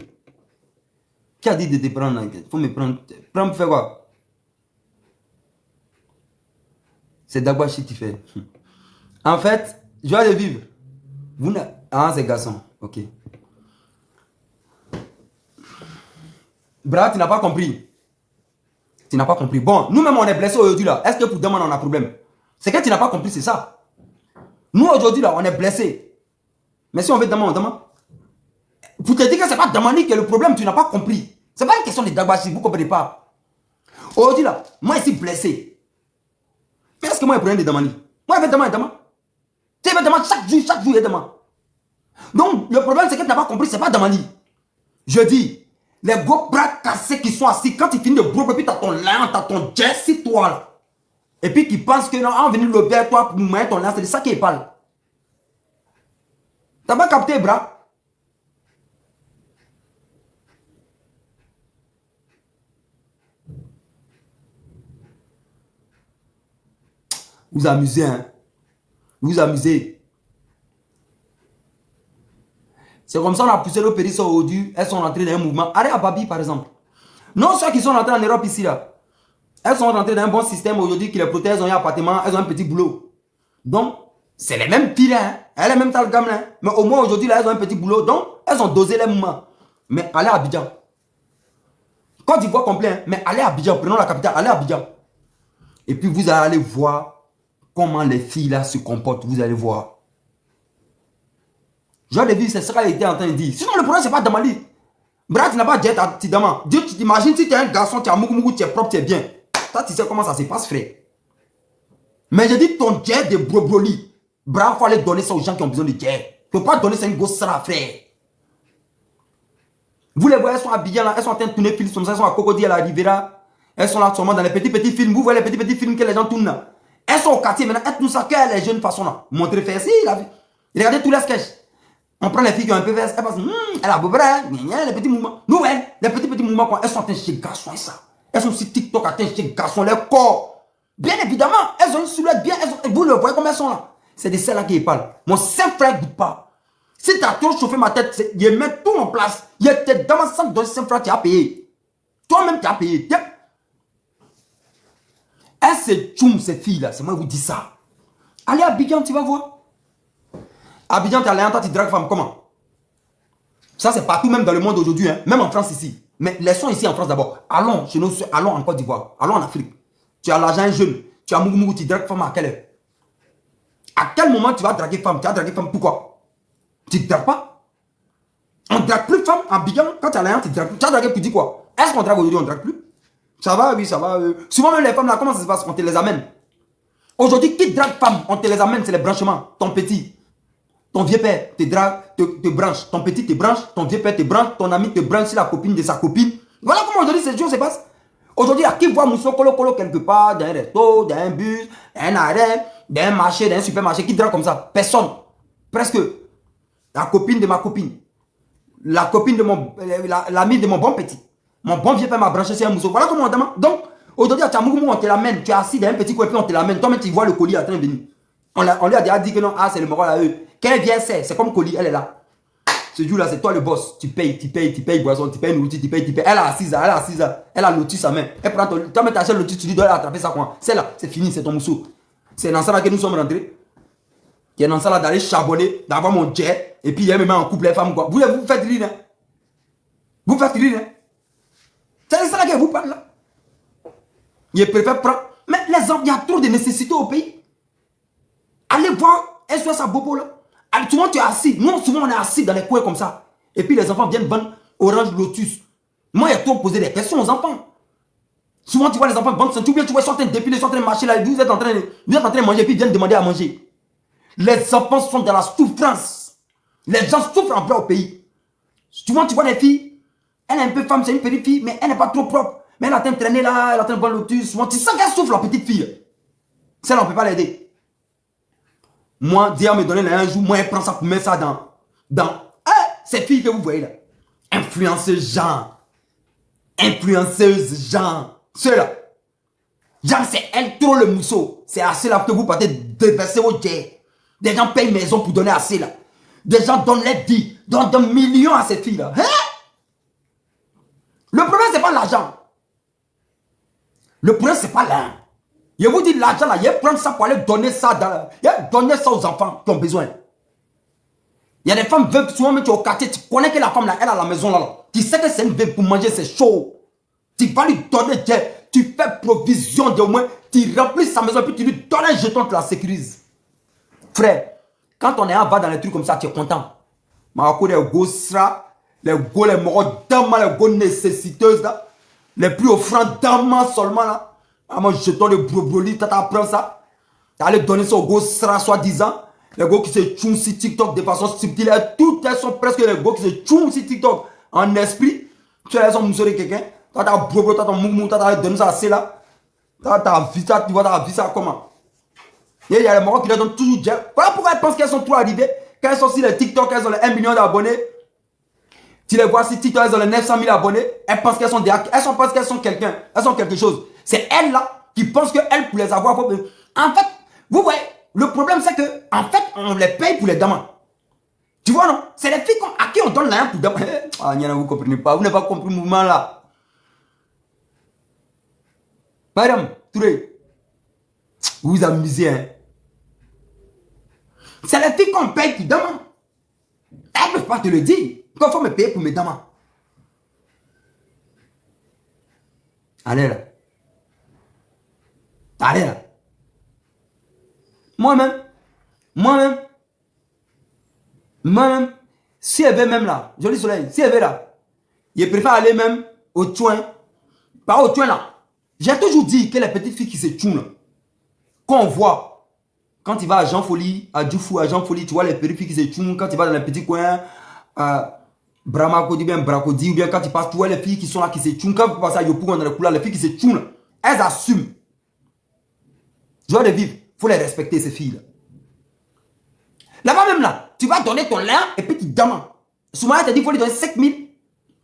Qui a dit de te prendre? Il faut me prendre. Prendre pour faire quoi? C'est Dagbashi qui fait. En fait, je vais le vivre. Vous ah, c'est garçon. Ok. Bra, tu n'as pas compris. Tu n'as pas compris. Bon, nous-mêmes, on est blessés aujourd'hui là. Est-ce que pour demain, on a un problème? C'est que tu n'as pas compris, c'est ça. Nous, aujourd'hui là, on est blessés. Mais si on veut demander, on demande. Pour te dire que ce n'est pas Damani qui est le problème, tu n'as pas compris. Ce n'est pas une question de Dagbashi, vous ne comprenez pas. Aujourd'hui là, moi, je suis blessé. Mais est-ce que moi, je prends des Damani? Moi, je vais demander, tu veux demander chaque jour, il demande. Donc, le problème, c'est que tu n'as pas compris, ce n'est pas Damani. Je dis, les gros bras cassés qui sont assis, quand tu finis de broker, puis tu as ton lion, tu as ton Jesse, toi là. Et puis qui pensent que non, on venu le vers toi pour nous mettre ton lion, c'est de ça qu'il parle. Tu n'as pas capté, bras? Vous amusez, hein? Vous amusez. C'est comme ça qu'on a poussé nos périsses aujourd'hui. Elles sont rentrées dans un mouvement. Allez à Babi, par exemple. Non, ceux qui sont rentrés en Europe ici, là. Elles sont rentrées dans un bon système aujourd'hui qui les protège. Elles ont un appartement, elles ont un petit boulot. Donc, c'est les mêmes filles, hein. Elles ont même temps le gamin. Mais au moins aujourd'hui, là, elles ont un petit boulot. Donc, elles ont dosé les mouvements. Mais allez à Abidjan. Côte d'Ivoire complet, hein. Mais allez à Abidjan. Prenons la capitale. Allez à Abidjan. Et puis, vous allez voir comment les filles là se comportent. Vous allez voir. Je l'ai vu, c'est ça qu'elle était en train de dire. Sinon, le problème, c'est pas Damali. Brat, tu n'as pas dit à ti daman. Dieu, tu t'imagines si tu es un garçon, tu es mougou, tu es propre, tu es bien. Toi, tu sais comment ça se passe, frère. Mais je dis ton jet de brobroli. Brat, il faut aller donner ça aux gens qui ont besoin de jet. Tu ne peux pas donner ça à une grosse sera, frère. Vous les voyez, elles sont habillées là, elles sont en train de tourner films comme ça, elles sont à Cocody, à la Rivera. Elles sont là seulement dans les petits films. Vous voyez les petits films que les gens tournent là. Elles sont au quartier maintenant, elles tournent ça que les jeunes façons là. Montrer faire si, la vie. Regardez tous les sketchs. On prend les filles qui ont un peu vert, elles passent, elle a beau bras, les petits mouvements. Nous, les petits mouvements, quoi, elles sont en train de chez garçons et ça. Elles sont sur TikTok en train de chez garçons, leur corps. Bien évidemment, elles ont une silhouette bien, vous le voyez comme elles sont là. C'est de celles-là qui parlent. Mon saint frère ne goûte pas. Si tu as trop chauffé ma tête, je mets tout en place. Il y a tes dames sans donner saint frère, tu as payé. Toi-même, tu as payé. Elles se tchoum, ces filles-là, c'est moi qui vous dis ça. Allez à Abidjan, tu vas voir. Abidjan, tu as l'air, tu dragues femme, comment? Ça, c'est partout, même dans le monde aujourd'hui, hein? Même en France ici. Mais laissons ici en France d'abord. Allons chez nous, allons en Côte d'Ivoire, allons en Afrique. Tu as l'argent jeune, tu as mougou, tu dragues femme à quelle heure? À quel moment tu vas draguer femme? Tu vas draguer femme, pourquoi? Tu ne dragues pas? On ne drague plus femme à Abidjan, quand tu as l'air, tu dragues plus. Tu as dragué pour dire quoi? Est-ce qu'on drague aujourd'hui, on ne drague plus? Ça va, oui, ça va. Souvent, même les femmes là, comment ça se passe? On te les amène. Aujourd'hui, qui drague femme? On te les amène, c'est les branchements. Ton petit. Ton vieux père te branche, ton petit te branche, ton vieux père te branche, ton ami te branche sur la copine de sa copine. Voilà comment aujourd'hui ces choses se passent. Aujourd'hui, à qui voit Mousso Kolo quelque part, dans un resto, dans un bus, dans un arrêt, dans un marché, dans un supermarché, qui drague comme ça? Personne. Presque. La copine de ma copine. La copine de mon... L'ami de mon bon petit. Mon bon vieux père m'a branché sur un Mousso. Voilà comment on demande. Donc, aujourd'hui, à Tchamougou, on te l'amène. Tu es assis dans un petit coin, puis on te l'amène. Toi-même, tu vois le colis en train de venir. On lui a déjà dit que non, ah, c'est le moral à eux. Quand elle vient, c'est comme colis, elle est là. Ce jour-là, c'est toi le boss. Tu payes boisson, tu payes nourriture, tu payes. Elle a assise là, elle a lotus sa main. Elle prend ton. Toi, tu achètes le lotus, tu lui dois attraper ça quoi. C'est là, c'est fini, c'est ton mousseau. C'est dans ça là que nous sommes rentrés. Il y a dans ça là d'aller charbonner, d'avoir mon jet, et puis il y a même en couple les femmes quoi. Vous faites rire, hein. Vous faites rire, hein. C'est ça là que vous parlez là. Je préfère prendre. Mais les hommes, il y a trop de nécessités au pays. Allez voir, SOS à Bobo là. Souvent tu es assis. Nous, souvent on est assis dans les coins comme ça. Et puis les enfants viennent vendre Orange Lotus. Moi, il y a trop posé des questions aux enfants. Souvent tu vois les enfants vendre ça. Tu vois, ils sont en train de dépiler, ils sont en train de marcher là. Vous êtes en train de manger, et puis ils viennent demander à manger. Les enfants sont dans la souffrance. Les gens souffrent en plein au pays. Souvent tu vois les filles. Elle est un peu femme, c'est une petite fille, mais elle n'est pas trop propre. Mais elle est en train de traîner là, elle est en train de vendre Lotus. Souvent tu sens qu'elle souffre, la petite fille. Celle-là, on ne peut pas l'aider. Moi, Dieu me donné un jour, moi, elle prend ça pour mettre ça dans ces filles que vous voyez là. Influenceuse Jean. Influenceuse Jean. Ceux-là. Jean, c'est elle trop le mousseau. C'est à cela que vous partez déverser vos jets. Des gens payent maison pour donner assez là. Des gens donnent leur vie, donnent des millions à ces filles là. Hein? Le problème, c'est pas l'argent. Le problème, c'est pas l'argent. Je vous dis, l'argent là, il prendre ça pour aller donner ça, donner ça aux enfants qui ont besoin. Il y a des femmes veuves, souvent même tu es au quartier, tu connais que la femme là, elle a la maison là. Tu sais que c'est une veuve pour manger, c'est chaud. Tu vas lui donner, tu fais provision de moins, tu remplis sa maison, puis tu lui donnes un jeton, tu la sécurises. Frère, quand on est en bas dans les trucs comme ça, tu es content. Mais à cause des gosses, les morts d'amants, les gosses nécessiteuses là, les plus offrants d'amants seulement là, à mon jeton de broboli, tu apprends ça. Tu allais donner ça aux gosses, soi-disant. Les gars qui se tchoum sur TikTok de façon subtile, toutes elles sont presque les gars qui se tchoum sur TikTok en esprit. Tu as son mousseau de quelqu'un, tu as ta broboli, tu as ton moumou, tu as donné ça assez là. Tu as ta vie, tu vois ta vie, ça comment. Et il y a les morts qui leur donnent toujours Dieu. Voilà pourquoi elles pensent qu'elles sont trop arrivées. Quand elles sont sur les TikTok, elles ont les 1 million d'abonnés. Tu les vois sur TikTok, elles ont les 900 000 abonnés. Elles pensent qu'elles sont des hackers. Elles pensent qu'elles sont quelqu'un. Elles sont quelque chose. C'est elles là qui pensent qu'elles, pour les avoir, faut... En fait, vous voyez, le problème c'est que, en fait, on les paye pour les dames. Tu vois, non? C'est les filles à qui on donne l'argent pour dames. Ah, Niana, vous ne comprenez pas. Vous n'avez pas compris le mouvement là. Madame, Touré, vous vous amusez, hein? C'est les filles qu'on paye pour dames. Elles ne peuvent pas te le dire. Il faut me payer pour mes dames. Allez là. Allez là. Moi-même, si elle veut même là, joli soleil, si elle veut là, je préfère aller même au tuin. Pas au tuin là. J'ai toujours dit que les petites filles qui se tuent là, qu'on voit, quand tu vas à Jean Folie, à Djoufou, à Jean Folie, tu vois les petites filles qui se tuent, quand tu vas dans les petits coins, Bramakodi, bien Brakodi, ou bien quand tu passes, tu vois les filles qui sont là, qui se tuent, quand vous passez à Yopou, dans les couleurs, les filles qui se tuent là, elles assument. Joie de vivre, il faut les respecter ces filles là. Là-bas même là, tu vas donner ton lin et puis tu demandes. Souvent, elle te dit qu'il faut lui donner 5 000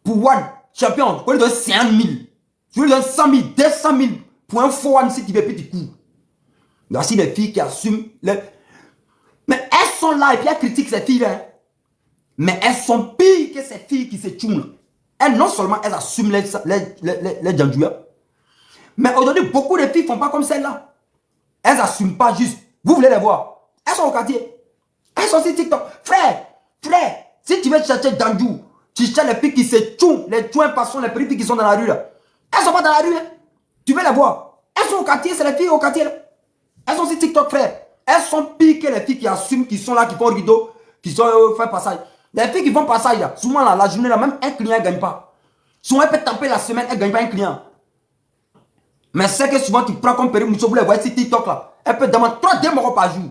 pour one champion. Il faut lui donner 5 000. Tu lui donnes 100 000, 200 000 pour un faux one si tu veux petit coup. Voici les filles qui assument. Mais elles sont là et puis elles critiquent ces filles là. Mais elles sont pires que ces filles qui se tuent là. Elles, non seulement elles assument les djandjouas, mais aujourd'hui, beaucoup de filles ne font pas comme celle-là. Elles n'assument pas juste. Vous voulez les voir. Elles sont au quartier. Elles sont sur TikTok. Frère, si tu veux chercher Danjou, tu cherches les filles qui se tuent, les tuins passants, les petites filles qui sont dans la rue là. Elles ne sont pas dans la rue. Hein. Tu veux les voir. Elles sont au quartier, c'est les filles au quartier là. Elles sont sur TikTok, frère. Elles sont pires que les filles qui assument, qui sont là, qui font rideau, qui sont fait passage. Les filles qui font passage là, souvent là, la journée là, même un client ne gagne pas. Souvent elle peut taper la semaine, elle ne gagne pas un client. Mais c'est que souvent tu prends comme Péri Mousso, vous les voyez sur TikTok là. Elle peut demander 3 € par jour.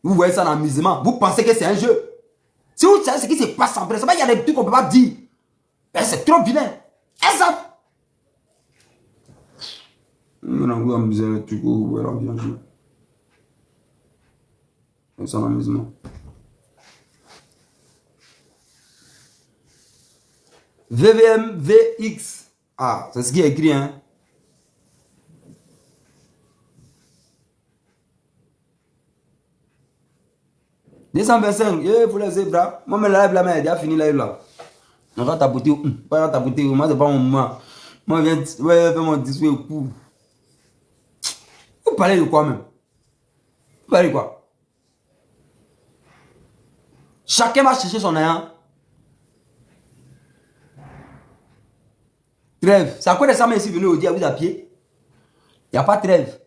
Vous voyez ça dans l'amusement. Vous pensez que c'est un jeu. Si vous savez ce qui se passe en vrai, il y a des trucs qu'on ne peut pas dire. C'est trop vilain. Et ça. Non, vous amusez le truc, vous voyez bien jouer. C'est un amusement. VVMVX. Ah, c'est ce qui est écrit, hein. « 225, pour les zébras. Moi, je live là, mais il a fini live là. On va tapoter, pas tapoter, moi, c'est pas mon moment. Moi, je viens faire mon discours. Vous parlez de quoi même? Vous parlez de quoi? Chacun va chercher son ayant. Trêve. C'est à quoi de ça, mais ici, venez au dire, vous à pied. Il n'y a pas de trêve.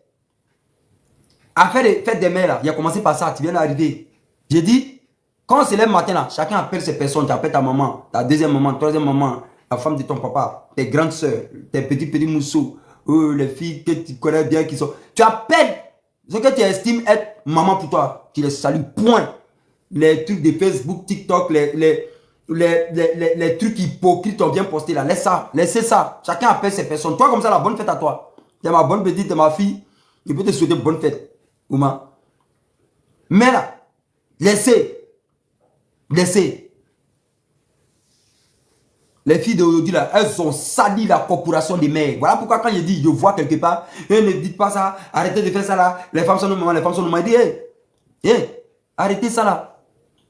Affaire de fête des mères là, il a commencé par ça, tu viens d'arriver. J'ai dit, quand on se lève matin là, chacun appelle ses personnes. Tu appelles ta maman, ta deuxième maman, troisième maman, la femme de ton papa, tes grandes soeurs, tes petits mousseaux, les filles que tu connais bien qui sont. Tu appelles ce que tu estimes être maman pour toi. Tu les salues, point. Les trucs de Facebook, TikTok, les trucs hypocrites qu'on vient poster là. Laisse ça, laissez ça. Chacun appelle ses personnes. Toi comme ça, la bonne fête à toi. Tu es ma bonne petite, tu es ma fille. Je peux te souhaiter bonne fête. Ouma. Mais là, laissez. Les filles d'aujourd'hui là, elles ont sali la corporation des mères. Voilà pourquoi quand je dis, je vois quelque part, ne dites pas ça, arrêtez de faire ça là, les femmes sont nos mamans, les femmes sont nos mamans. Je dis, Arrêtez ça là.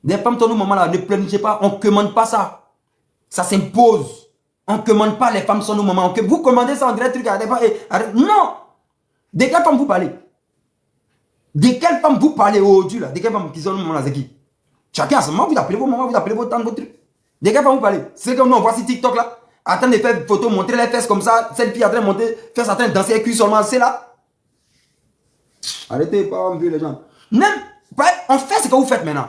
Les femmes sont nos mamans là, ne planifiez pas, on ne commande pas ça. Ça s'impose. On ne commande pas les femmes sont nos mamans. Vous commandez ça, on dirait truc. Non. De quelle femme vous parlez? De quelle femme vous parlez aujourd'hui là? De quelle femme qui sont nos mamans là, c'est qui? Chacun à ce moment, vous appelez vos mamans, vous appelez vos tantes, vos trucs. De quelle femme vous parlez? C'est comme nous, on voit sur TikTok là, en train de faire une photo, montrer les fesses comme ça, celle qui est en train de monter, faire en train de danser avec lui seulement, c'est là. Arrêtez pas, on veut les gens. Même, on fait ce que vous faites maintenant.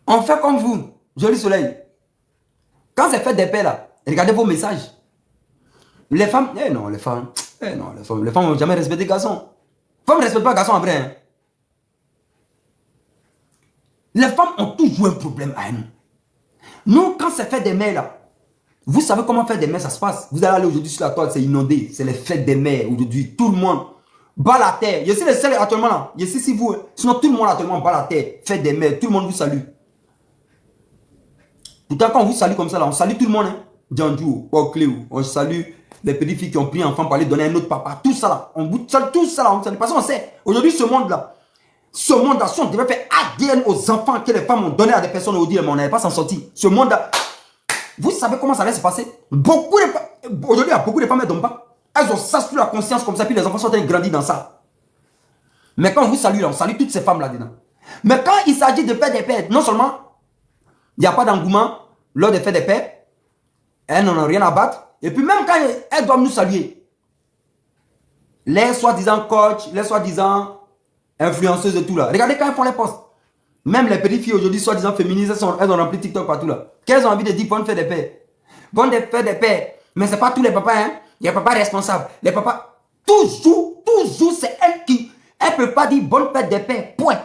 On fait comme vous, joli soleil. Quand c'est fait des paix là, regardez vos messages. Les femmes, non, les femmes vont jamais respecter les garçons. Les femmes ne respectent pas les garçons en vrai. Hein. Les femmes ont toujours un problème à nous. Nous, quand c'est fait des mères là, vous savez comment faire des mères, ça se passe. Vous allez aller aujourd'hui sur la toile, c'est inondé. C'est les fêtes des mères aujourd'hui. Tout le monde bat la terre. Je suis le seul actuellement là. Je suis si vous. Sinon, tout le monde actuellement bat la terre. Fête des mères. Tout le monde vous salue. Pourtant, quand on vous salue comme ça, là, on salue tout le monde. Hein. Djandjou, Okléou, on salue les petites filles qui ont pris un enfant pour aller donner à un autre papa. Tout ça là. On salue tout ça là. On salue. Parce qu'on sait, aujourd'hui, ce monde-là, si on devait faire ADN aux enfants que les femmes ont donné à des personnes aujourd'hui, mais on n'allait pas s'en sortir. Ce monde-là, vous savez comment ça allait se passer? Aujourd'hui, il y a beaucoup de femmes, elles ne donnent pas. Elles ont ça sur la conscience comme ça, puis les enfants sont en train de grandir dans ça. Mais quand on vous salue, là, on salue toutes ces femmes là-dedans. Mais quand il s'agit de faire des pères, non seulement il n'y a pas d'engouement lors des faits des pères, elles n'en ont rien à battre. Et puis même quand elles doivent nous saluer, les soi-disant coachs, les soi-disant influenceuses et tout là. Regardez quand elles font les posts. Même les petites filles aujourd'hui, soi-disant féministes, elles ont rempli TikTok partout là. Qu'elles ont envie de dire bonne fête des pères. Bonne fête des pères. Mais ce n'est pas tous les papas, hein. Il y a papas responsables. Les papas, toujours, c'est elles qui. Elles ne peuvent pas dire bonne fête des pères. Point.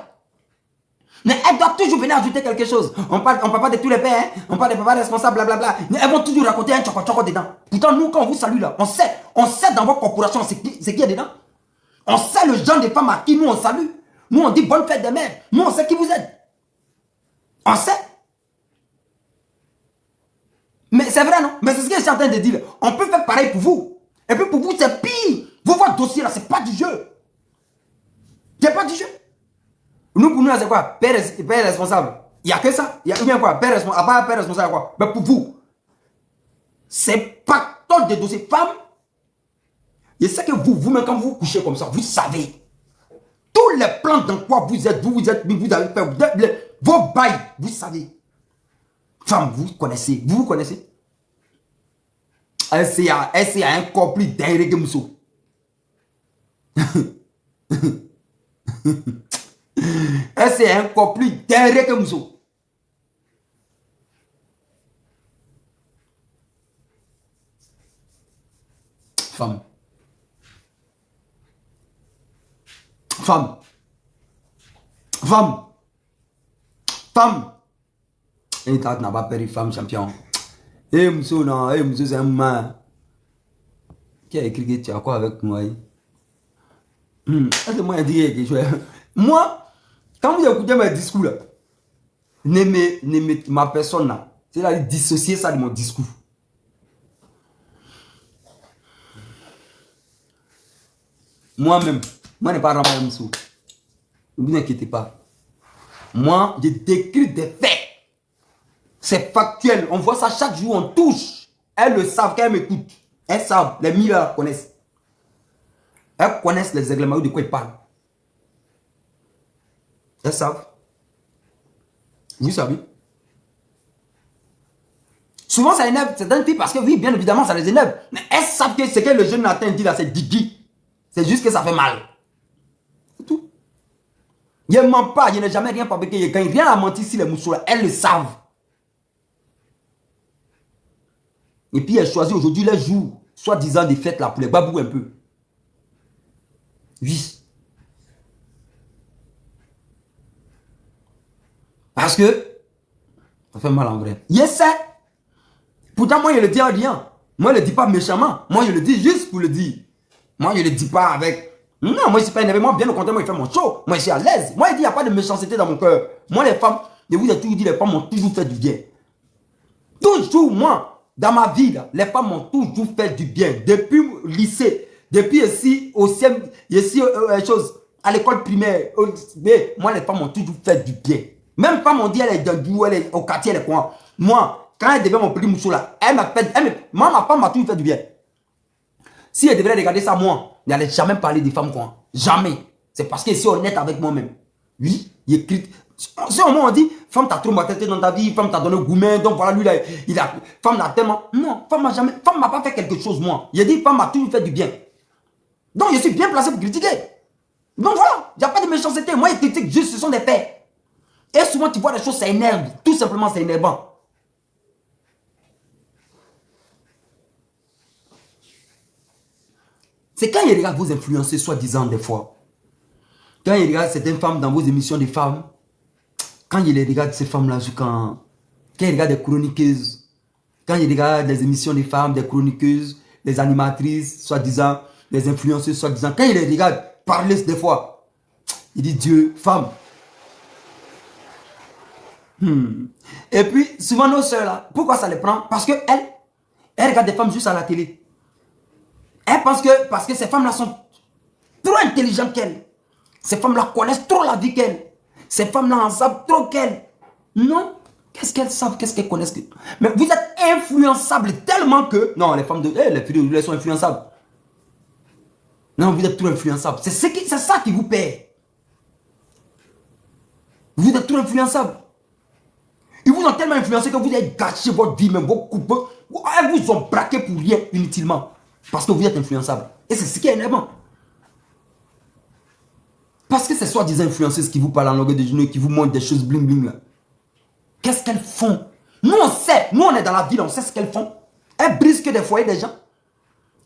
Mais elles doivent toujours venir ajouter quelque chose. On parle pas de tous les pères, hein. On parle des papas responsables, blablabla. Mais elles vont toujours raconter un choco dedans. Pourtant, nous, quand on vous salue là, on sait dans votre corporation ce qu'il y a dedans. On sait le genre de femmes à qui nous on salue. Nous, on dit bonne fête des mères. Nous, on sait qui vous êtes. On sait. Mais c'est vrai, non? Mais c'est ce que je suis en train de dire. On peut faire pareil pour vous. Et puis pour vous, c'est pire. Vous, votre dossier là, c'est pas du jeu. C'est pas du jeu. Nous, pour nous, c'est quoi? Père responsable. Il n'y a que ça. Il y a bien quoi? Père responsable. À part père responsable, quoi? Mais pour vous, c'est pas tant de dossiers. Femmes, je sais que vous-même, quand vous couchez comme ça, vous savez. Tous les plans dans quoi vous avez fait, vos bails, vous savez. Femme, vous connaissez, vous connaissez. Elle c'est un corps plus derrière que Mousso. Elle c'est un corps plus derrière que Mousso. Femme. Femme. Femme. Femme. Et t'as n'a pas perdu femme champion. Eh Mousso non, eh Mousso c'est un man. Qui a écrit que tu as quoi avec moi? C'est moi qui dis quelque chose. Moi, quand vous écoutez mes discours là, n'aimez ma personne là. C'est-à-dire dissocier ça de mon discours. Moi-même, moi je n'ai pas ramené Mousso. Ne vous inquiétez pas. Moi, je décris des faits. C'est factuel. On voit ça chaque jour, on touche. Elles le savent quand elles m'écoutent. Elles savent. Les milliers la connaissent. Elles connaissent les règlements de quoi ils parlent. Elles savent. Vous savez. Souvent, ça énerve certaines filles parce que, oui, bien évidemment, ça les énerve. Mais elles savent que ce que le jeune Nathan dit là, c'est Didi. C'est juste que ça fait mal. C'est tout. Je ne mens pas. Je n'ai jamais rien fabriqué. Je ne gagne rien à mentir si les mousseaux là. Elles le savent. Et puis, elle choisit aujourd'hui les jours, soi-disant des fêtes là, pour les babous un peu. Oui. Parce que, ça fait mal en vrai. Je sais. Pourtant, moi, je le dis en rien. Moi, je ne le dis pas méchamment. Moi, je le dis juste pour le dire. Moi, je ne le dis pas avec... Non, moi, je ne suis pas énervé. Moi, bien au contraire, moi, je fais mon show. Moi, je suis à l'aise. Moi, il dit, il n'y a pas de méchanceté dans mon cœur. Moi, les femmes, je vous ai toujours dit, les femmes m'ont toujours fait du bien. Toujours, moi. dans ma vie, là, les femmes m'ont toujours fait du bien. Depuis le lycée, depuis ici, au CM, ici, chose, à l'école primaire. Mais moi, les femmes m'ont toujours fait du bien. Même quand on dit elle est dans du, elle est au quartier, elle est quoi. Moi, quand elle devait mon petit mousseau là, elle m'a fait, moi, ma femme m'a toujours fait du bien. Si elle devrait regarder ça, moi, elle n'allait jamais parler des femmes quoi. Jamais. C'est parce qu'elle est honnête avec moi-même. Oui, il écrit. Si au moins on dit, femme t'a trop maltraité dans ta vie, femme t'a donné gourmet, donc voilà, lui, là, femme n'a tellement. Non, femme m'a pas fait quelque chose, moi. Il a dit, femme m'a toujours fait du bien. Donc je suis bien placé pour critiquer. Donc voilà, il n'y a pas de méchanceté. Moi, il critique juste, ce sont des faits. Et souvent, tu vois des choses, ça énerve. Tout simplement, c'est énervant. C'est quand il regarde vos influenceurs, soi-disant, des fois. Quand il regarde certaines femmes dans vos émissions de femmes, quand il regarde ces femmes-là, quand il regarde des chroniqueuses, quand il regarde des émissions de femmes, des chroniqueuses, des animatrices, soi-disant, des influenceuses, soi-disant, quand il les regarde parler des fois, il dit Dieu, femme. Et puis, souvent nos soeurs là, pourquoi ça les prend? Parce qu'elles regardent des femmes juste à la télé. Elles pensent que, parce que ces femmes-là sont trop intelligentes qu'elles. Ces femmes-là connaissent trop la vie qu'elles. Ces femmes-là en savent trop qu'elles. Non. Qu'est-ce qu'elles savent? Qu'est-ce qu'elles connaissent? Mais vous êtes influençables tellement que... Non, les femmes de... les filles de sont influençables. Non, vous êtes trop influençables. C'est ça qui vous perd. Vous êtes trop influençables. Ils vous ont tellement influencé que vous avez gâché votre vie, même vos coupes. Elles vous ont braqué pour rien, inutilement. Parce que vous êtes influençable. Et c'est ce qui est énervant. Parce que c'est soi-disant influenceuses qui vous parlent en longueur de journée, qui vous montrent des choses bling bling là. Qu'est-ce qu'elles font? Nous on sait, nous on est dans la ville, on sait ce qu'elles font. Elles brisent que des foyers des gens.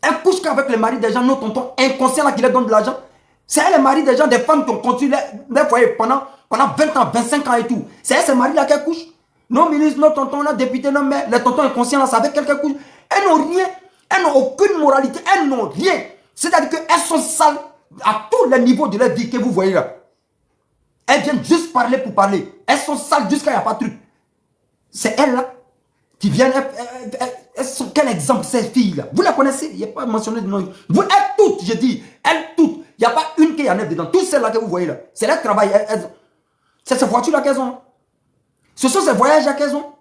Elles couchent qu'avec les maris des gens, nos tontons inconscients là qui leur donnent de l'argent. C'est elles les maris des gens, des femmes qui ont construit les foyers pendant 20 ans, 25 ans et tout. C'est elles ces maris là qui couchent. Nos ministres, nos tontons là, députés, nos mères, les tontons inconscients là, c'est avec quelqu'un qui couche. Elles n'ont rien, elles n'ont aucune moralité, elles n'ont rien. C'est-à-dire qu'elles sont sales à tous les niveaux de leur vie que vous voyez là. Elles viennent juste parler pour parler. Elles sont sales jusqu'à il n'y a pas de truc. C'est elles là qui viennent. Elles sont quel exemple ces filles là? Vous la connaissez? Il n'y a pas mentionné de nom. Vous, elles toutes, je dis, elles toutes. Il n'y a pas une qui en est dedans. Toutes celles là que vous voyez là. C'est leur travail. C'est ces voitures là qu'elles ont. Ce sont ces voyages là qu'elles ont.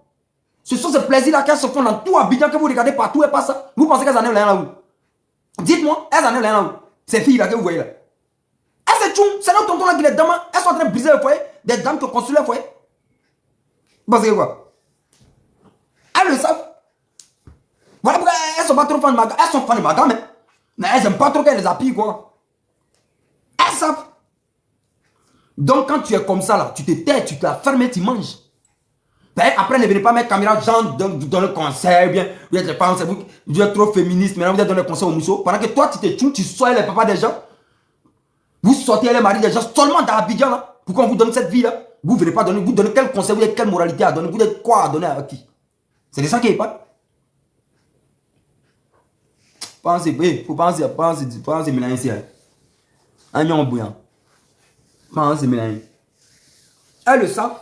Ce sont ces plaisirs là qu'elles se font dans tout Abidjan que vous regardez partout et pas ça. Vous pensez qu'elles en ont là où? Dites-moi, elles en ont là où? Ces filles là que vous voyez là. Elles se tchouent. C'est notre tonton là qui les dames. Elles sont en train de briser le foyer. Des dames qui ont construit le foyer. Vous pensez quoi? Elles le savent. Voilà pourquoi elles ne sont pas trop fans de Maga. Elles sont fans de Maga, mais elles n'aiment pas trop qu'elles les appuient, quoi. Elles savent. Donc, quand tu es comme ça, là, tu te tais, tu te la fermes et tu manges. Ben, après, ne venez pas mettre caméra, genre, vous donner conseil, bien, vous êtes pas, vous êtes trop féministe, maintenant vous êtes donné conseil au mousseau. Pendant que toi, tu te tues, tu sois les papas des gens. Vous sortez les maris des gens seulement dans Abidjan, là. Pourquoi on vous donne cette vie, là? Vous ne venez pas donner, vous donnez quel conseil, vous avez quelle moralité à donner, vous avez quoi à donner à qui? C'est de ça qui est pas. Pensez, il faut penser mélanger ici. Agnon bouillant. Pensez mélanger. Elles le savent.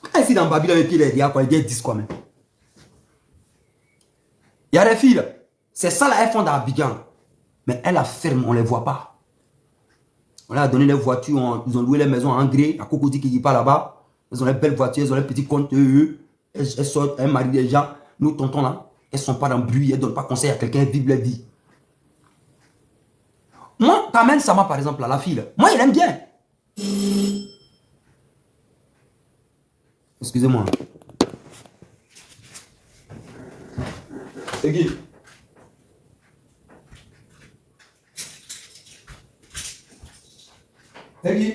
Quand ici dans Babylone, il y a quoi? Il y a 10 quoi même. Il y a des filles là. C'est ça là, elles font dans Abidjan. Mais elles la ferment, on ne les voit pas. On leur a donné les voitures, ils ont loué les maisons en gré, à Cocody qui part là-bas. Elles ont les belles voitures, elles ont les petits comptes. Elles sortent, elles marient des gens. Nous, tontons là. Elles ne sont pas dans le bruit, elles ne donnent pas conseil à quelqu'un, elles vivent leur vie. Moi, Kamel Sama, par exemple, là, la fille, là, moi, il aime bien. Excusez-moi. C'est qui? C'est qui?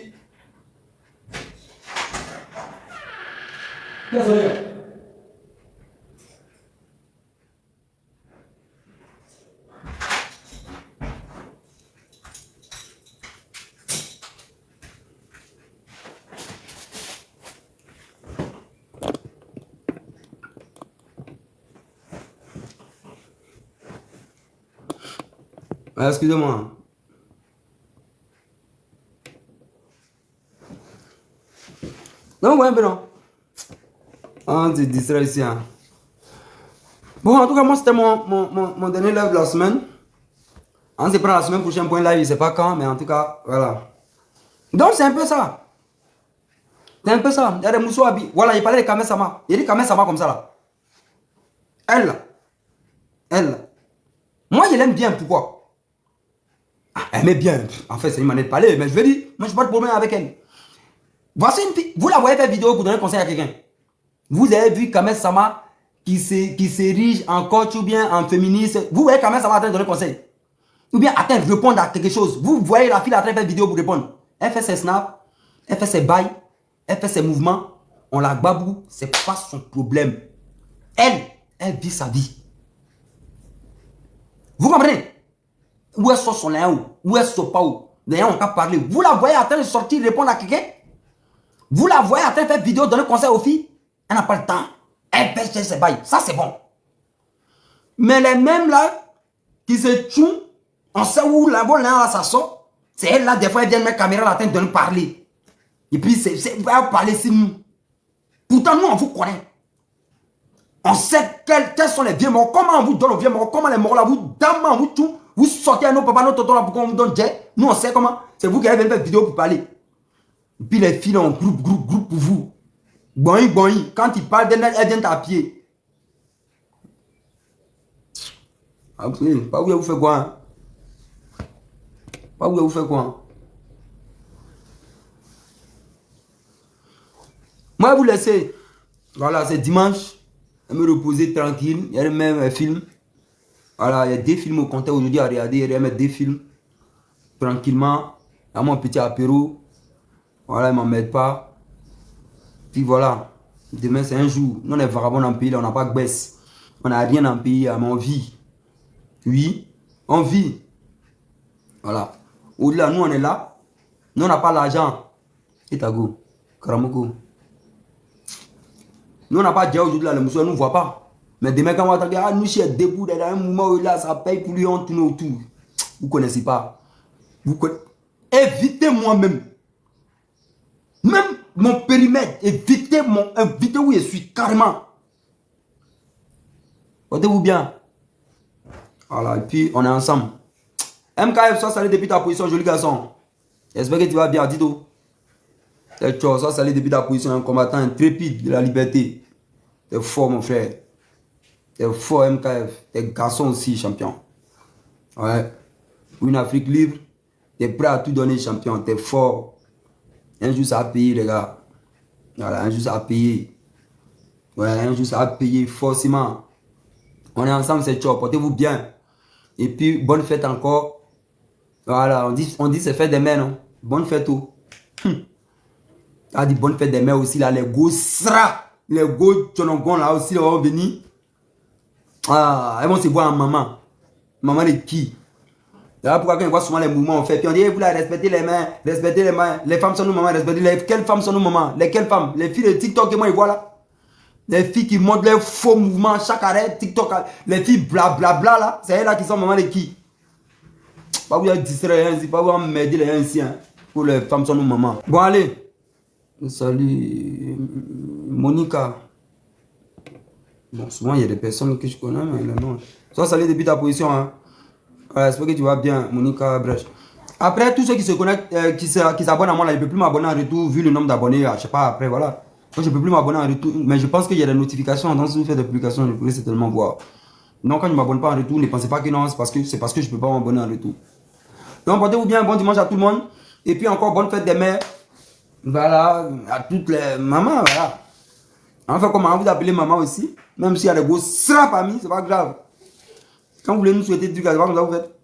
Qu'est-ce que c'est? Excusez-moi. Non, ouais, mais non. On se distrait ici. Hein. Bon, en tout cas, moi, c'était mon dernier live de la semaine. On se prend la semaine prochaine pour un live, je ne sais pas quand, mais en tout cas, voilà. Donc, c'est un peu ça. C'est un peu ça. Il y a des mousseaux habillés. Voilà, il parlait de Kame Sama. Il dit Kame Sama comme ça, là. Elle, là. Elle, là. Moi, je l'aime bien. Pourquoi? Ah, elle m'aime bien. En fait, c'est une manière de parler, mais je veux dire, moi, je n'ai pas de problème avec elle. Voici une fille. Vous la voyez faire vidéo pour donner conseil à quelqu'un. Vous avez vu Kame Sama qui s'érige en coach ou bien en féministe. Vous voyez Kame Sama en train de donner conseil. Ou bien en train de répondre à quelque chose. Vous voyez la fille en train de faire vidéo pour répondre. Elle fait ses snaps, elle fait ses bails, elle fait ses mouvements. On la babou, c'est pas son problème. Elle vit sa vie. Vous comprenez? Où est son lien? Où est son pas où? D'ailleurs, on va parler. Vous la voyez en train de sortir, répondre à quelqu'un? Vous la voyez en train de faire vidéo, donner conseil aux filles? Elle n'a pas le temps. Elle pêche ses bails. Ça, c'est bon. Mais les mêmes là, qui se tuent, on sait où la bonne là, ça sort. C'est elle là, des fois, elle vient mettre la caméra là, en train de nous parler. Et puis, elle va parler sur nous. Pourtant, nous, on vous connaît. On sait quels sont les vieux morts. Comment on vous donne aux vieux morts? Comment les morts là, vous dame, vous tout. Vous sortez à nos papas, nos tontons là, pour qu'on vous donne jet. Nous, on sait comment. C'est vous qui avez fait une vidéo pour parler. Et puis, les filles, on groupe pour vous. Boing. Quand ils parlent d'elle, elles viennent à pied. Ah, pas où vous faites quoi, hein? Pas où vous faites quoi, hein? Moi, vous laissez. Voilà, c'est dimanche. Je me reposer tranquille. Il y a le même film. Voilà, il y a des films au compteur aujourd'hui à regarder. Il y a des films. Tranquillement. Il y a mon petit apéro. Voilà, il ne m'emmène pas. Puis voilà. Demain, c'est un jour. Nous, on est vagabonds dans le pays. Là, on n'a pas de baisse. On n'a rien dans le pays. Mais on vit. Oui, on vit. Voilà. Au-delà, nous, on est là. Nous, on n'a pas l'argent. Et Tago. Karamoko. Nous, on n'a pas déjà aujourd'hui, là, les moussous, ne nous voient pas. Mais demain, quand on va dire, ah, nous, chez debout, dans un moment où là, ça paye pour lui, on tourne autour. Vous ne connaissez pas. Vous connaissez. Évitez moi-même. Même mon périmètre, évitez où je suis carrément. Portez-vous bien. Voilà, et puis, on est ensemble. MKF, ça, ça allait depuis ta position, joli garçon. J'espère que tu vas bien, Tito. Ça, ça allait depuis ta position, un combattant intrépide de la liberté. T'es fort, mon frère. T'es fort, MKF. T'es garçon aussi, champion. Ouais. Pour une Afrique libre, t'es prêt à tout donner, champion. T'es fort. Un jour, ça a payé, les gars. Voilà, un jour, ça a payé. Ouais, un jour, ça a payé, forcément. On est ensemble, c'est chaud. Portez-vous bien. Et puis, bonne fête encore. Voilà, on dit c'est fête des mères, non? Bonne fête, tout. On dit bonne fête des mères aussi, là. Les gosses, les gosses tchonongons, là aussi, là, vont venir. Ah, elles vont se voir en maman. Maman de qui? Là, pourquoi quand on voit souvent les mouvements, on fait. Puis on dit, vous là, respectez les mains, respectez les mains. Les femmes sont nos mamans, respectez les. Quelles femmes sont nos mamans? Lesquelles femmes? Les filles de TikTok, et moi, ils voient là. Les filles qui montrent leurs faux mouvements, chaque arrêt, TikTok. Les filles blablabla, là. C'est elles là qui sont mamans de qui? Pas vous distraire, pas vous m'aider les gens ici. Hein, pour les femmes sont nos mamans. Bon, allez. Salut. Monica. Bon, souvent, il y a des personnes que je connais, mais le nom. Ça, salut depuis ta position. Hein. J'espère que tu vas bien, Monica Brèche. Après, tous ceux qui se connectent, qui s'abonnent à moi, là, je ne peux plus m'abonner en retour, vu le nombre d'abonnés. Je ne sais pas, après, voilà. Donc, je ne peux plus m'abonner en retour. Mais je pense qu'il y a des notifications. Donc, si vous faites des publications, je pourrais certainement voir. Donc, quand je ne m'abonne pas en retour, ne pensez pas que non, c'est parce que je ne peux pas m'abonner en retour. Donc, portez-vous bien, bon dimanche à tout le monde. Et puis, encore bonne fête des mères. Voilà, à toutes les mamans, voilà. Enfin, comment vous appelez maman aussi, même s'il y a des gros sras parmi, c'est pas grave. Quand vous voulez nous souhaiter du gars, c'est pas comme ça vous faites.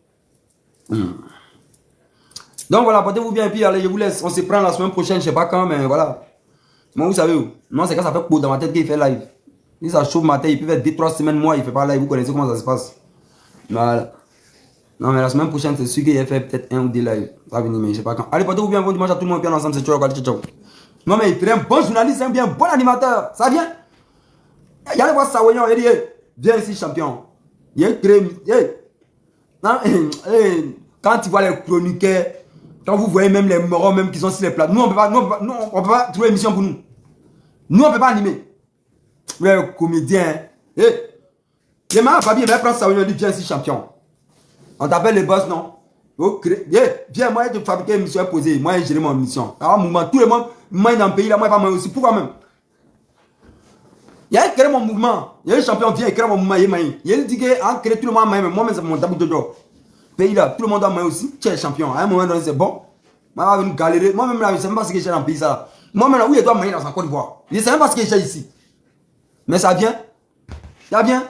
Donc voilà, portez-vous bien et puis allez, je vous laisse. On se prend la semaine prochaine, je sais pas quand, mais voilà. Moi, vous savez où? Non, c'est quand ça fait pour dans ma tête qu'il fait live. Si ça chauffe ma tête, il peut faire 2-3 semaines, moi, il fait pas live. Vous connaissez comment ça se passe. Voilà. Non, mais la semaine prochaine, c'est sûr qu'il a fait peut-être 1 ou 2 lives. Ça va venir, mais je sais pas quand. Allez, portez-vous bien, bon dimanche à tout le monde, puis ensemble, c'est ciao, ciao. Non, mais il fait un bon journaliste, un bien bon animateur. Ça vient. Il y a les voir ça, il dit, viens ici, champion. Il y a quand tu vois les chroniqueurs, quand vous voyez même les morons même qui sont sur les plateaux, nous, on peut pas trouver émission pour nous. Nous, on peut pas animer. Vous êtes comédien. Eh, les marques Fabi, il va prendre ça, on dit viens ici, champion. On t'appelle les boss, non? Viens, moi, je fabriquer une mission posée. Moi, je gère mon mission. Alors, mouvement, tout le monde, moi, dans le pays, là, moi, pas moi aussi. Pourquoi même? Il y a créé mon mouvement. Il y a un champion qui vient créer mon mouvement. Il dit qu'il crée tout le monde. Moi-même, c'est mon tabou de job. Pays là, tout le monde a moi aussi. Tu es champion. À un moment donné, c'est bon. Moi, je vais venir galérer. Moi-même, là, je ne sais même pas ce que j'ai dans le pays. Moi-même, là, où il doit manger dans sa Côte d'Ivoire. Je ne sais même pas ce que j'ai ici. Mais ça vient. Ça vient.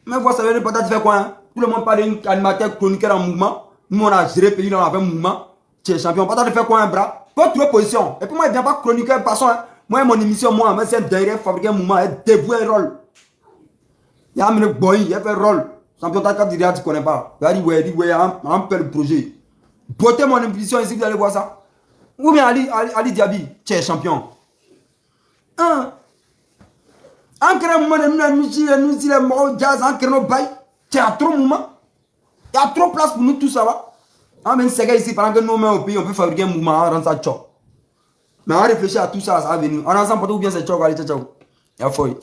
Mais vous savez, peut-être faire quoi? Hein? Tout le monde parle d'animateur chroniqueur en mouvement. Nous, on a géré le pays là, on avait un mouvement. Tu es champion. Peut-être faire quoi un bras? Pas trouver position. Et puis moi, il ne vient pas chroniqueur de façon. Hein? Moi, mon émission, moi, c'est un derrière fabriquer un mouvement, et dévouer un rôle. Il y a un boy, il y a fait un rôle. Champion Taka Diria, tu ne connais pas. Il a dit, ouais, on peut le projet. Beauté mon émission ici, vous allez voir ça. Ou bien Ali Diaby, tu es champion. En créant un moment de nous, les morts, jazz, en créant nos bails, tu as trop de mouvements. Il y a trop de place pour nous, tout ça va. En même temps, ici, pendant que nous sommes au pays, on peut fabriquer un mouvement, on rend ça tchop. Mais on réfléchit à tout ça, ça va venir. On a ensemble, ou bien c'est tchop, allez, ciao. Il y a fouille.